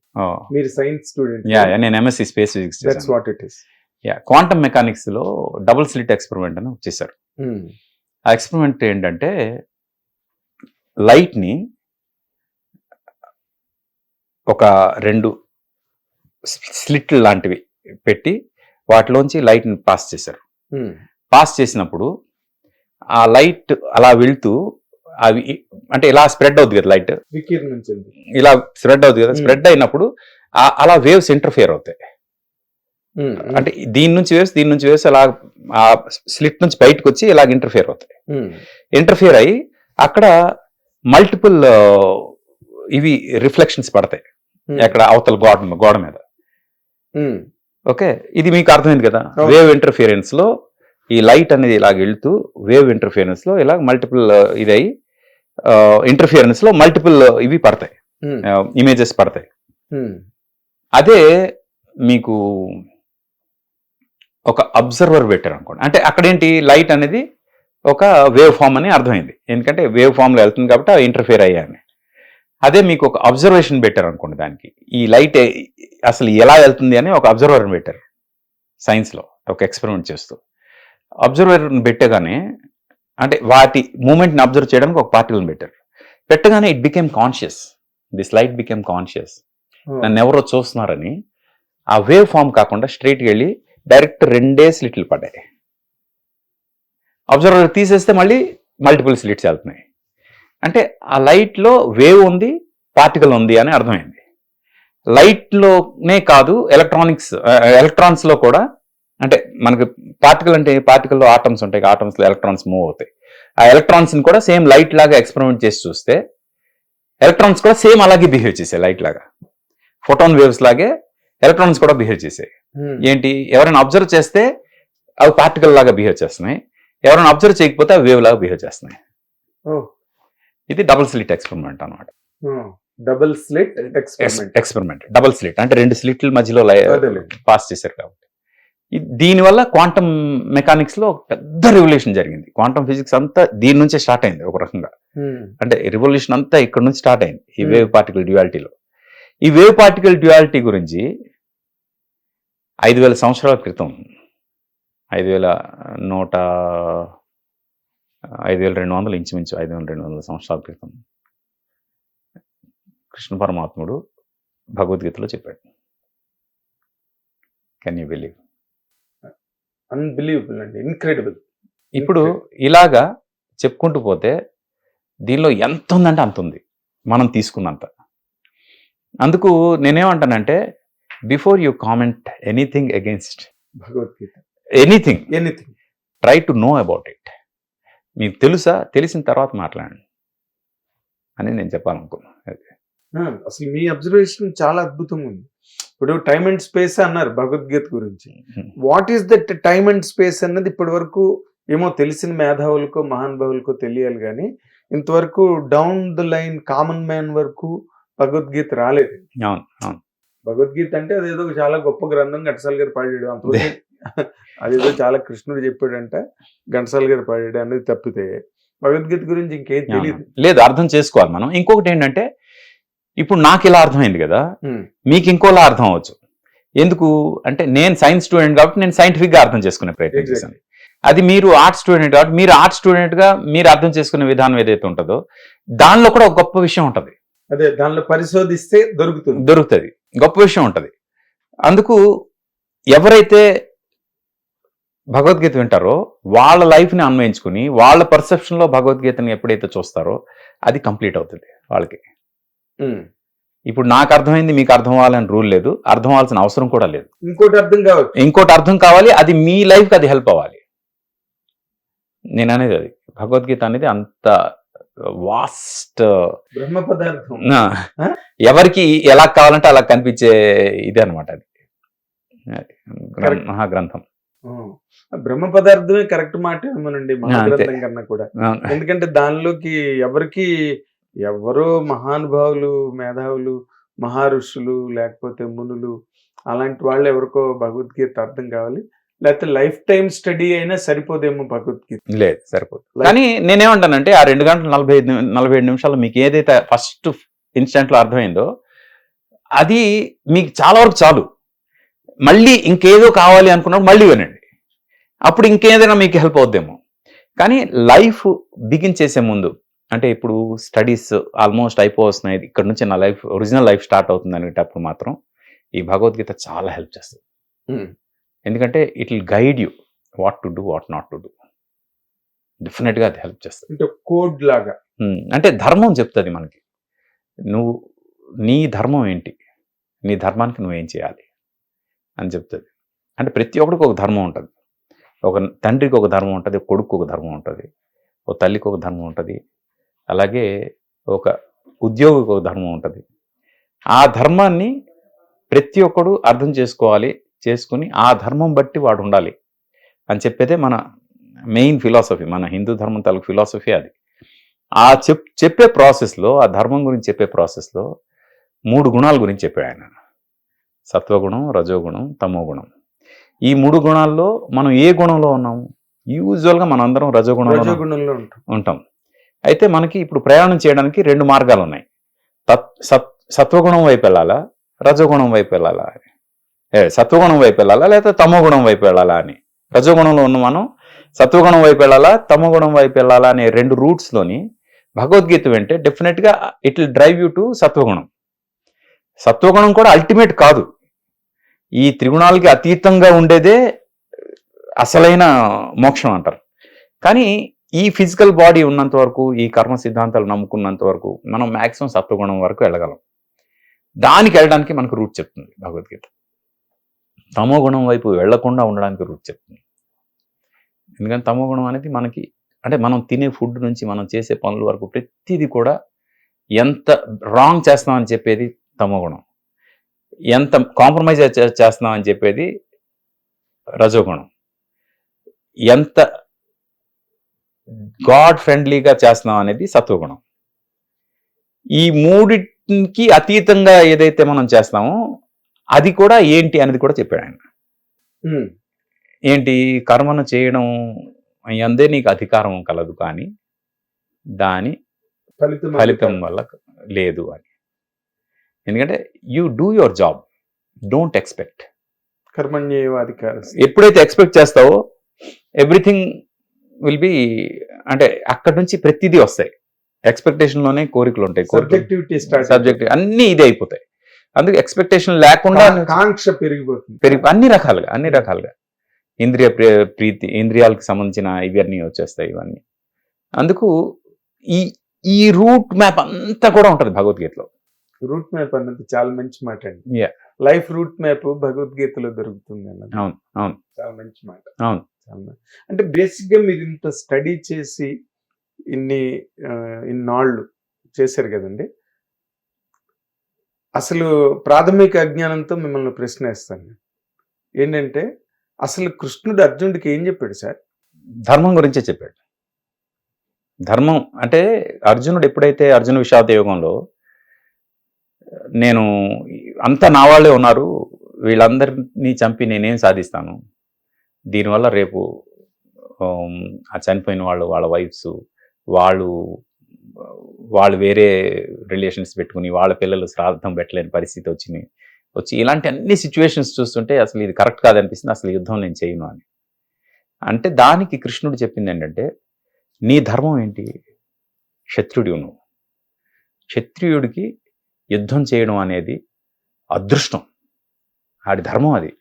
మీరు సైన్స్ స్టూడెంట్? నేను MSc space physics. That's what it is. Quantum మెకానిక్స్లో డబుల్ స్లిట్ ఎక్స్పెరిమెంట్ అని వచ్చేసారు. ఆ ఎక్స్పెరిమెంట్ ఏంటంటే లైట్ని ఒక 2 స్లిట్లు లాంటివి పెట్టి వాటిలోంచి లైట్ని పాస్ చేశారు. పాస్ చేసినప్పుడు ఆ లైట్ అలా వెళ్తూ అవి అంటే ఇలా స్ప్రెడ్ అవుతుంది కదా, లైట్ ఇలా స్ప్రెడ్ అవుతుంది కదా, స్ప్రెడ్ అయినప్పుడు అలా వేవ్స్ ఇంటర్ఫియర్ అవుతాయి. అంటే దీని నుంచి వేవ్స్ అలా ఆ స్లిట్ నుంచి బయటకు వచ్చి ఇలాగ ఇంటర్ఫియర్ అవుతాయి. ఇంటర్ఫియర్ అయ్యి అక్కడ మల్టిపుల్ ఇవి రిఫ్లెక్షన్స్ పడతాయి అక్కడ అవతల గోడ మీద. ఓకే, ఇది మీకు అర్థమైంది కదా. వేవ్ ఇంటర్ఫియరెన్స్ లో ఈ లైట్ అనేది ఇలాగ వెళ్తూ వేవ్ ఇంటర్ఫియరెన్స్ లో ఇలా మల్టిపుల్ ఇదై ఇంటర్ఫియరెన్స్ లో మల్టిపుల్ ఇవి పడతాయి, ఇమేజెస్ పడతాయి. అదే మీకు ఒక అబ్జర్వర్ పెట్టారు అనుకోండి, అంటే అక్కడ ఏంటి లైట్ అనేది ఒక వేవ్ ఫామ్ అని అర్థమైంది, ఎందుకంటే వేవ్ ఫామ్లో వెళ్తుంది కాబట్టి అవి ఇంటర్ఫియర్ అయ్యాయని. అదే మీకు ఒక అబ్జర్వేషన్ పెట్టారు అనుకోండి, దానికి ఈ లైట్ అసలు ఎలా వెళ్తుంది అని ఒక అబ్జర్వర్ని పెట్టారు సైన్స్లో ఒక ఎక్స్పెరిమెంట్ చేస్తూ. అబ్జర్వర్ని పెట్టగానే అంటే వాటి మూమెంట్ని అబ్జర్వ్ చేయడానికి ఒక పార్టికల్ని పెట్టారు. పెట్టగానే it became conscious, this light became conscious, నన్ను ఎవరో చూస్తున్నారని. ఆ వేవ్ ఫామ్ కాకుండా స్ట్రైట్కి వెళ్ళి డైరెక్ట్ 2 స్లిట్లు పడ్డాయి. అబ్జర్వర్ తీసేస్తే మళ్ళీ మల్టిపుల్ స్లిట్స్ వెళ్తున్నాయి. అంటే ఆ లైట్లో వేవ్ ఉంది, పార్టికల్ ఉంది అని అర్థమైంది. లైట్లోనే కాదు, ఎలక్ట్రాన్స్లో కూడా అంటే మనకి పార్టికల్ అంటే పార్టికల్లో ఆటమ్స్ ఉంటాయి, ఆటమ్స్లో ఎలక్ట్రాన్స్ మూవ్ అవుతాయి. ఆ ఎలక్ట్రాన్స్ని కూడా సేమ్ లైట్ లాగా ఎక్స్పెరిమెంట్ చేసి చూస్తే ఎలక్ట్రాన్స్ కూడా సేమ్ అలాగే బిహేవ్ చేసాయి, లైట్ లాగా ఫోటాన్ వేవ్స్ లాగే ఎలక్ట్రాన్స్ కూడా బిహేవ్ చేసాయి. ఏంటి, ఎవరైనా అబ్జర్వ్ చేస్తే అవి పార్టికల్ లాగా బిహేవ్ చేస్తున్నాయి, ఎవరైనా అబ్జర్వ్ చేయకపోతే అవి వేవ్ లాగా బిహేవ్ చేస్తున్నాయి. ఇది డబుల్ స్లిట్ ఎక్స్పెరిమెంట్ అనమాట. Double slit experiment, double slit అంటే 2 స్లిట్ల మధ్యలో పాస్ చేశారు కాబట్టి. దీనివల్ల క్వాంటమ్ మెకానిక్స్ లో పెద్ద రెవల్యూషన్ జరిగింది. క్వాంటమ్ ఫిజిక్స్ అంతా దీని నుంచే స్టార్ట్ అయింది ఒక రకంగా. అంటే రెవల్యూషన్ అంతా ఇక్కడ నుంచి స్టార్ట్ అయింది ఈ వేవ్ పార్టికల్ డ్యుయాలిటీలో. ఈ వేవ్ పార్టికల్ డ్యుయాలిటీ గురించి 5,000 సంవత్సరాల క్రితం, 5,200 ఇంచుమించు 5,200 సంవత్సరాల క్రితం కృష్ణ పరమాత్ముడు భగవద్గీతలో చెప్పాడు. Can you believe? అన్బిలీవబుల్ అండి, ఇన్క్రెడిబుల్. ఇప్పుడు ఇలాగా చెప్పుకుంటూ పోతే దీనిలో ఎంత ఉందంటే అంత ఉంది మనం తీసుకున్నంత. అందుకు నేనేమంటానంటే, before you comment anything against Bhagavad Gita, anything anything, try to know about it. మీకు తెలుసా, తెలిసిన తర్వాత మాట్లాడండి అని నేను చెప్పాలనుకున్నాను. అసలు మీ అబ్జర్వేషన్ చాలా అద్భుతంగా ఉంది. ఇప్పుడు టైమ్ అండ్ స్పేస్ అన్నారు భగవద్గీత గురించి. What is that time and space అన్నది ఇప్పటి వరకు ఏమో తెలిసిన మేధావులకో మహానుభావులకో తెలియాలి, కానీ ఇంతవరకు down the line common man వరకు భగవద్గీత రాలేదు. అవును అవును. భగవద్గీత అంటే అదేదో చాలా గొప్ప గ్రంథం, ఘంటసాల గారు పాడాడు అంతవరకు. అదేదో చాలా కృష్ణుడు చెప్పాడంట, ఘంటసాల గారు పాడాడు అనేది తప్పితే భగవద్గీత గురించి ఇంకేం తెలియదు. లేదు, అర్థం చేసుకోవాలి మనం. ఇంకొకటి ఏంటంటే, ఇప్పుడు నాకు ఇలా అర్థమైంది కదా, మీకు ఇంకోలా అర్థం అవ్వచ్చు. ఎందుకు అంటే, నేను సైన్స్ స్టూడెంట్ కాబట్టి నేను సైంటిఫిక్ గా అర్థం చేసుకునే ప్రయత్నం చేశాను. అది మీరు ఆర్ట్స్ స్టూడెంట్ కాబట్టి మీరు ఆర్ట్స్ స్టూడెంట్ గా మీరు అర్థం చేసుకునే విధానం ఏదైతే ఉంటుందో దానిలో కూడా ఒక గొప్ప విషయం ఉంటుంది. అదే, దానిలో పరిశోధిస్తే దొరుకుతుంది, గొప్ప విషయం ఉంటుంది. అందుకు ఎవరైతే భగవద్గీత వింటారో వాళ్ళ లైఫ్ని అన్వయించుకుని వాళ్ళ పర్సెప్షన్లో భగవద్గీతని ఎప్పుడైతే చూస్తారో అది కంప్లీట్ అవుతుంది వాళ్ళకి. ఇప్పుడు నాకు అర్థమైంది మీకు అర్థం అవ్వాలని రూల్ లేదు, అర్థం అవ్వాల్సిన అవసరం కూడా లేదు. ఇంకోటి అర్థం కావాలి, అది మీ లైఫ్కి అది హెల్ప్ అవ్వాలి. నేను అనేది అది, భగవద్గీత అనేది అంత వాస్ట్ బ్రహ్మ పదార్థం, ఎవరికి ఎలా కావాలంటే అలా కనిపించే ఇది అనమాట అది మహాగ్రంథం. బ్రహ్మ పదార్థమే కరెక్ట్ మాట ఏమోనండి మహాగ్రంథం కన్నా కూడా. ఎందుకంటే దానిలోకి ఎవరో మహానుభావులు, మేధావులు, మహర్షులు లేకపోతే మునులు అలాంటి వాళ్ళు ఎవరికో భగవద్గీత అర్థం కావాలి, లేకపోతే లైఫ్ టైం స్టడీ అయినా సరిపోదేమో భగవద్గీత. లేదు, సరిపోదు. కానీ నేనేమంటానంటే, ఆ 2 గంటల 47 నిమిషాలు మీకు ఏదైతే ఫస్ట్ ఇన్స్టెంట్ లో అర్థమైందో అది మీకు చాలా వరకు చాలు. మళ్ళీ ఇంకేదో కావాలి అనుకున్నప్పుడు మళ్ళీ వినండి, అప్పుడు ఇంకేదైనా మీకు హెల్ప్ అవుద్దేమో. కానీ లైఫ్ బిగిన్ చేసే ముందు, అంటే ఇప్పుడు స్టడీస్ ఆల్మోస్ట్ అయిపోతున్నాయి, ఇక్కడ నుంచి నా లైఫ్ ఒరిజినల్ లైఫ్ స్టార్ట్ అవుతుంది అనేటప్పుడు మాత్రం ఈ భగవద్గీత చాలా హెల్ప్ చేస్తుంది. ఎందుకంటే it will guide you what to do, what not to do. డెఫినెట్గా అది హెల్ప్ చేస్తుంది. అంటే కోడ్ లాగా, అంటే ధర్మం చెప్తుంది మనకి. నువ్వు నీ ధర్మం ఏంటి, నీ ధర్మానికి నువ్వేం చేయాలి అని చెప్తుంది. అంటే ప్రతి ఒక్కడికి ఒక ధర్మం ఉంటుంది. ఒక తండ్రికి ఒక ధర్మం ఉంటుంది, కొడుకు ఒక ధర్మం ఉంటుంది, ఒక తల్లికి ఒక ధర్మం ఉంటుంది, అలాగే ఒక ఉద్యోగికి ఒక ధర్మం ఉంటుంది. ఆ ధర్మాన్ని ప్రతి ఒక్కడు అర్థం చేసుకోవాలి, చేసుకుని ఆ ధర్మం బట్టి వాడు ఉండాలి అని చెప్పేదే మన మెయిన్ ఫిలాసఫీ. మన హిందూ ధర్మం తాలూకు ఫిలాసఫీ అది. ఆ చెప్పే ప్రాసెస్లో, ఆ ధర్మం గురించి చెప్పే ప్రాసెస్లో 3 గుణాల గురించి చెప్పాడు ఆయన. సత్వగుణం, రజోగుణం, తమోగుణం. ఈ 3 గుణాల్లో మనం ఏ గుణంలో ఉన్నాము? యూజువల్గా మనం అందరం రజోగుణంలో ఉంటాం. అయితే మనకి ఇప్పుడు ప్రయాణం చేయడానికి 2 మార్గాలు ఉన్నాయి. సత్వగుణం వైపు వెళ్ళాలా, రజోగుణం వైపు వెళ్ళాలా, సత్వగుణం వైపు వెళ్ళాలా, లేకపోతే తమోగుణం వైపు వెళ్ళాలా అని. రజోగుణంలో ఉన్న మనం సత్వగుణం వైపు వెళ్ళాలా, తమోగుణం వైపు వెళ్ళాలా అనే 2 రూట్స్లోని భగవద్గీత వింటే డెఫినెట్గా it will drive you to సత్వగుణం. సత్వగుణం కూడా అల్టిమేట్ కాదు, ఈ త్రిగుణాలకి అతీతంగా ఉండేదే అసలైన మోక్షం అంటారు. కానీ ఈ ఫిజికల్ బాడీ ఉన్నంత వరకు, ఈ కర్మ సిద్ధాంతాలు నమ్ముకున్నంత వరకు మనం మ్యాక్సిమం సత్వగుణం వరకు వెళ్ళగలం. దానికి వెళ్ళడానికి మనకు రూట్ చెప్తుంది భగవద్గీత. తమో గుణం వైపు వెళ్లకుండా ఉండడానికి రూట్ చెప్తుంది. ఎందుకంటే తమో గుణం అనేది మనకి అంటే మనం తినే ఫుడ్ నుంచి మనం చేసే పనుల వరకు ప్రతిదీ కూడా ఎంత రాంగ్ చేస్తున్నామని చెప్పేది తమో గుణం, ఎంత కాంప్రమైజ్ చేస్తున్నామని చెప్పేది రజోగుణం, ఎంత గాడ్ ఫ్రెండ్లీగా చేస్తున్నాం అనేది సత్వగుణం. ఈ మూడింటికి అతీతంగా ఏదైతే మనం చేస్తామో అది కూడా ఏంటి అనేది కూడా చెప్పాడు ఆయన. ఏంటి? కర్మను చేయడం అందే నీకు అధికారం కలదు, కానీ దాని ఫలితం వల్ల లేదు అని. ఎందుకంటే you do your job, don't expect. కర్మణ్యేవాధికారం. ఎప్పుడైతే ఎక్స్పెక్ట్ చేస్తావో ఎవ్రీథింగ్ విల్ బి, అంటే అక్కడి నుంచి ప్రతిదీ వస్తాయి. ఎక్స్పెక్టేషన్ లోనే కోరికలు ఉంటాయి, సబ్జెక్ట్ అన్ని ఇదే అయిపోతాయి. అందుకే ఎక్స్పెక్టేషన్ లేకుండా కాంక్ష పెరిగిపోతుంది, అన్ని రకాలుగా ఇంద్రియ ప్రీతి, ఇంద్రియాలకు సంబంధించిన ఇవన్నీ వచ్చేస్తాయి ఇవన్నీ. అందుకు ఈ రూట్ మ్యాప్ అంతా కూడా ఉంటుంది భగవద్గీతలో. రూట్ మ్యాప్ అన్నది చాలా మంచి మాట అండి. లైఫ్ రూట్ మ్యాప్ భగవద్గీతలో దొరుకుతుంది అన్నది. అవును, చాలా మంచి మాట. అవును. అంటే బేసిక్ గా మీరు ఇంత స్టడీ చేసి ఇన్నాళ్ళు చేశారు కదండి. అసలు ప్రాథమిక అజ్ఞానంతో మిమ్మల్ని ప్రశ్న వేస్తాను. ఏంటంటే అసలు కృష్ణుడు అర్జునుడికి ఏం చెప్పాడు సార్? ధర్మం గురించే చెప్పాడు. ధర్మం అంటే అర్జునుడు ఎప్పుడైతే అర్జున విషాద యోగంలో నేను అంతా నా వాళ్ళే ఉన్నారు, వీళ్ళందరినీ చంపి నేనేం సాధిస్తాను, దీనివల్ల రేపు ఆ చనిపోయిన వాళ్ళ వైఫ్స్ వాళ్ళు వేరే రిలేషన్స్ పెట్టుకుని వాళ్ళ పిల్లలు శ్రాద్ధం పెట్టలేని పరిస్థితి వచ్చి ఇలాంటి అన్ని సిచ్యువేషన్స్ చూస్తుంటే అసలు ఇది కరెక్ట్ కాదనిపిస్తుంది, అసలు యుద్ధం నేను చేయను అని. అంటే దానికి కృష్ణుడు చెప్పింది ఏంటంటే, నీ ధర్మం ఏంటి? క్షత్రియుడు నువ్వు. క్షత్రియుడికి యుద్ధం చేయడం అనేది అదృష్టం, ఆడి ధర్మం అది.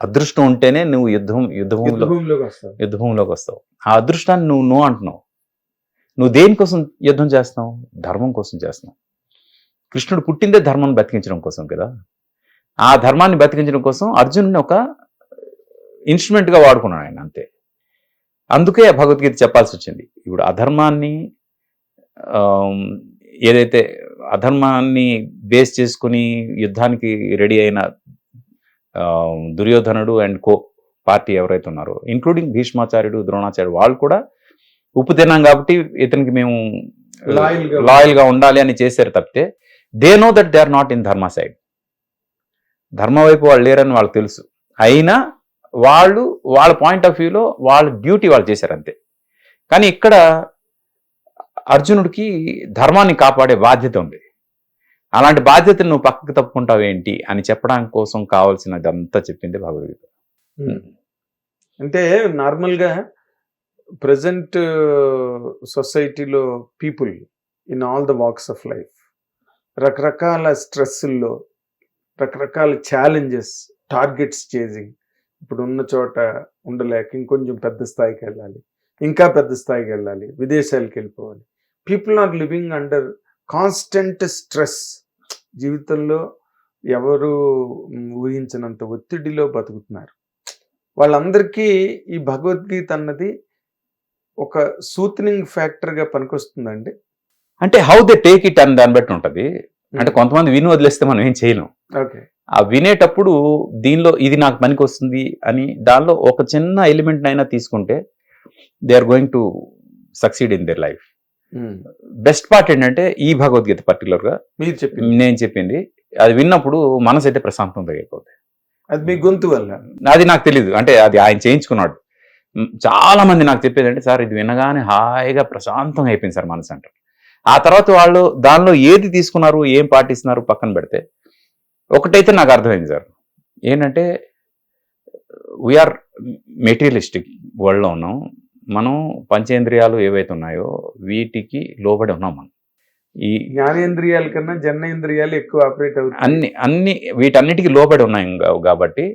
అదృష్టం ఉంటేనే నువ్వు యుద్ధభూమిలోకి వస్తావు. ఆ అదృష్టాన్ని నువ్వు అంటున్నావు. నువ్వు దేనికోసం యుద్ధం చేస్తున్నావు? ధర్మం కోసం చేస్తున్నావు. కృష్ణుడు పుట్టిందే ధర్మాన్ని బతికించడం కోసం కదా. ఆ ధర్మాన్ని బతికించడం కోసం అర్జునుడిని ఒక ఇన్స్ట్రుమెంట్గా వాడుకున్నాడు ఆయన, అంతే. అందుకే భగవద్గీత చెప్పాల్సి వచ్చింది. ఇప్పుడు అధర్మాన్ని ఏదైతే అధర్మాన్ని బేస్ చేసుకుని యుద్ధానికి రెడీ అయిన దుర్యోధనుడు అండ్ కో పార్టీ ఎవరైతే ఉన్నారో, ఇంక్లూడింగ్ భీష్మాచార్యుడు, ద్రోణాచార్యుడు, వాళ్ళు కూడా ఉప్పు తిన్నాం కాబట్టి ఇతనికి మేము లాయల్గా ఉండాలి అని చేశారు తప్పితే they know that they are not in dharma side. ధర్మ వైపు వాళ్ళు లేరని వాళ్ళకి తెలుసు. అయినా వాళ్ళ పాయింట్ ఆఫ్ వ్యూలో వాళ్ళ డ్యూటీ వాళ్ళు చేశారు అంతే. కానీ ఇక్కడ అర్జునుడికి ధర్మాన్ని కాపాడే బాధ్యత ఉంది. అలాంటి బాధ్యతను నువ్వు పక్కకు తప్పుకుంటావు ఏంటి అని చెప్పడానికి కోసం కావాల్సినదంతా చెప్పింది భగవద్గీత. అంటే నార్మల్గా ప్రజెంట్ సొసైటీలో people in all the walks of life రకరకాల స్ట్రెస్సుల్లో, రకరకాల ఛాలెంజెస్, టార్గెట్స్ చేజింగ్, ఇప్పుడు ఉన్న చోట ఉండలేక ఇంకొంచెం పెద్ద స్థాయికి వెళ్ళాలి, ఇంకా పెద్ద స్థాయికి వెళ్ళాలి, విదేశాలకు వెళ్ళిపోవాలి. People are living under constant stress. జీవితంలో ఎవరు ఊహించినంత ఒత్తిడిలో బతుకుతున్నారు. వాళ్ళందరికీ ఈ భగవద్గీత అన్నది ఒక సూత్నింగ్ ఫ్యాక్టర్గా పనికొస్తుందండి. అంటే హౌ దే టేక్ ఇట్ అని దాన్ని బట్టి ఉంటుంది. అంటే కొంతమంది విని వదిలేస్తే మనం ఏం చేయలేం. ఓకే, ఆ వినేటప్పుడు దీనిలో ఇది నాకు పనికి వస్తుంది అని దానిలో ఒక చిన్న ఎలిమెంట్ అయినా తీసుకుంటే they are going to succeed in their life. Best part ఏంటంటే ఈ భగవద్గీత పర్టికులర్గా నేను చెప్పింది అది విన్నప్పుడు మనసు అయితే ప్రశాంతంగా అయిపోతుంది. అది మీ గొంతు వల్ల? అది నాకు తెలియదు, అంటే అది ఆయన చేయించుకున్నాడు. చాలా మంది నాకు చెప్పేది అంటే, సార్ ఇది వినగానే హాయిగా ప్రశాంతంగా అయిపోయింది సార్ మనసు అంటారు. ఆ తర్వాత వాళ్ళు దానిలో ఏది తీసుకున్నారు, ఏం పాటిస్తున్నారు పక్కన పెడితే ఒకటైతే నాకు అర్థమైంది సార్. ఏంటంటే వీఆర్ మెటీరియలిస్టిక్ వరల్డ్లో ఉన్నాం మనం. పంచేంద్రియాలు ఏవైతే ఉన్నాయో వీటికి లోబడి ఉన్నాం మనం. ఈ జ్ఞానేంద్రియాల కన్నా జన్నేంద్రియాలు ఎక్కువ ఆపరేట్ అవుతాయి. అన్ని వీటన్నిటికీ లోబడి ఉన్నాయి కాబట్టి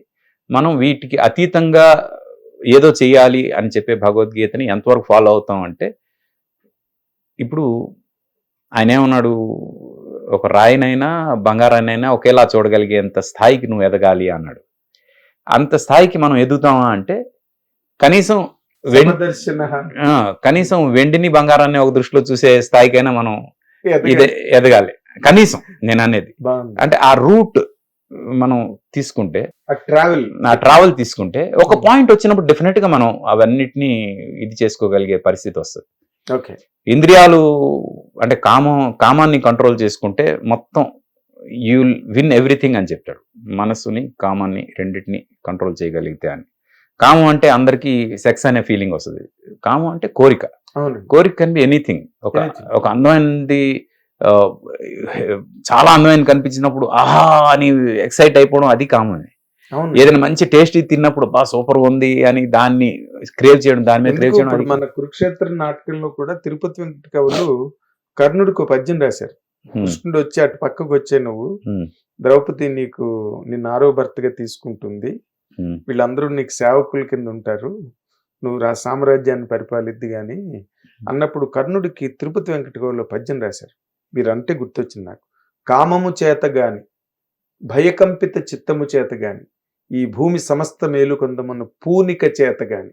మనం వీటికి అతీతంగా ఏదో చెయ్యాలి అని చెప్పే భగవద్గీతని ఎంతవరకు ఫాలో అవుతాం అంటే, ఇప్పుడు ఆయన ఏమన్నాడు, ఒక రాయినైనా బంగారాన్నైనా ఒకేలా చూడగలిగేంత స్థాయికి నువ్వు ఎదగాలి అన్నాడు. అంత స్థాయికి మనం ఎదుగుతామా అంటే కనీసం సమదర్శన కనీసం వెండిని బంగారాన్ని ఒక దృష్టిలో చూసే స్థాయికైనా మనం ఎదగాలి కనీసం. నేను అనేది బాగుంది. అంటే ఆ రూట్ మనం తీసుకుంటే, ఆ ట్రావెల్ తీసుకుంటే ఒక పాయింట్ వచ్చినప్పుడు డెఫినెట్ గా మనం అవన్నిటిని ఇది చేసుకోగలిగే పరిస్థితి వస్తుంది. ఓకే. ఇంద్రియాలు అంటే కామాన్ని కంట్రోల్ చేసుకుంటే మొత్తం యూ విన్ ఎవ్రీథింగ్ అని చెప్తాడు. మనస్సుని కామాన్ని రెండింటిని కంట్రోల్ చేయగలిగితే అని. కామం అంటే అందరికీ సెక్స్ అనే ఫీలింగ్ వస్తుంది. కామం అంటే కోరిక. కోరిక కెన్ బి ఎనీథింగ్. ఒక అందమైనది చాలా అందమైన కనిపించినప్పుడు ఆహా అని ఎక్సైట్ అయిపోవడం అది కామన్. ఏదైనా మంచి టేస్ట్ తిన్నప్పుడు బా సూపర్ ఉంది అని దాన్ని క్రేవ్ చేయడం, దాని మీద క్రేవ్ చేయడం. మన కురుక్షేత్ర నాటకంలో కూడా తిరుపతి వెంకట కవులు కర్ణుడికి పద్యం రాశారు. కృష్ణుడు వచ్చి అటు పక్కకు వచ్చే నువ్వు ద్రౌపది నిన్ను ఆరో భర్తగా తీసుకుంటుంది, వీళ్ళందరూ నీకు సేవకుల కింద ఉంటారు, నువ్వు సామ్రాజ్యాన్ని పరిపాలిద్ది గాని అన్నప్పుడు కర్ణుడికి తిరుపతి వెంకట కవులు పద్యం రాశారు. మీరంటే గుర్తొచ్చింది నాకు. కామము చేత గాని భయకంపిత చిత్తము చేత గాని ఈ భూమి సమస్త మేలు కొందమన్న పూనిక చేత గాని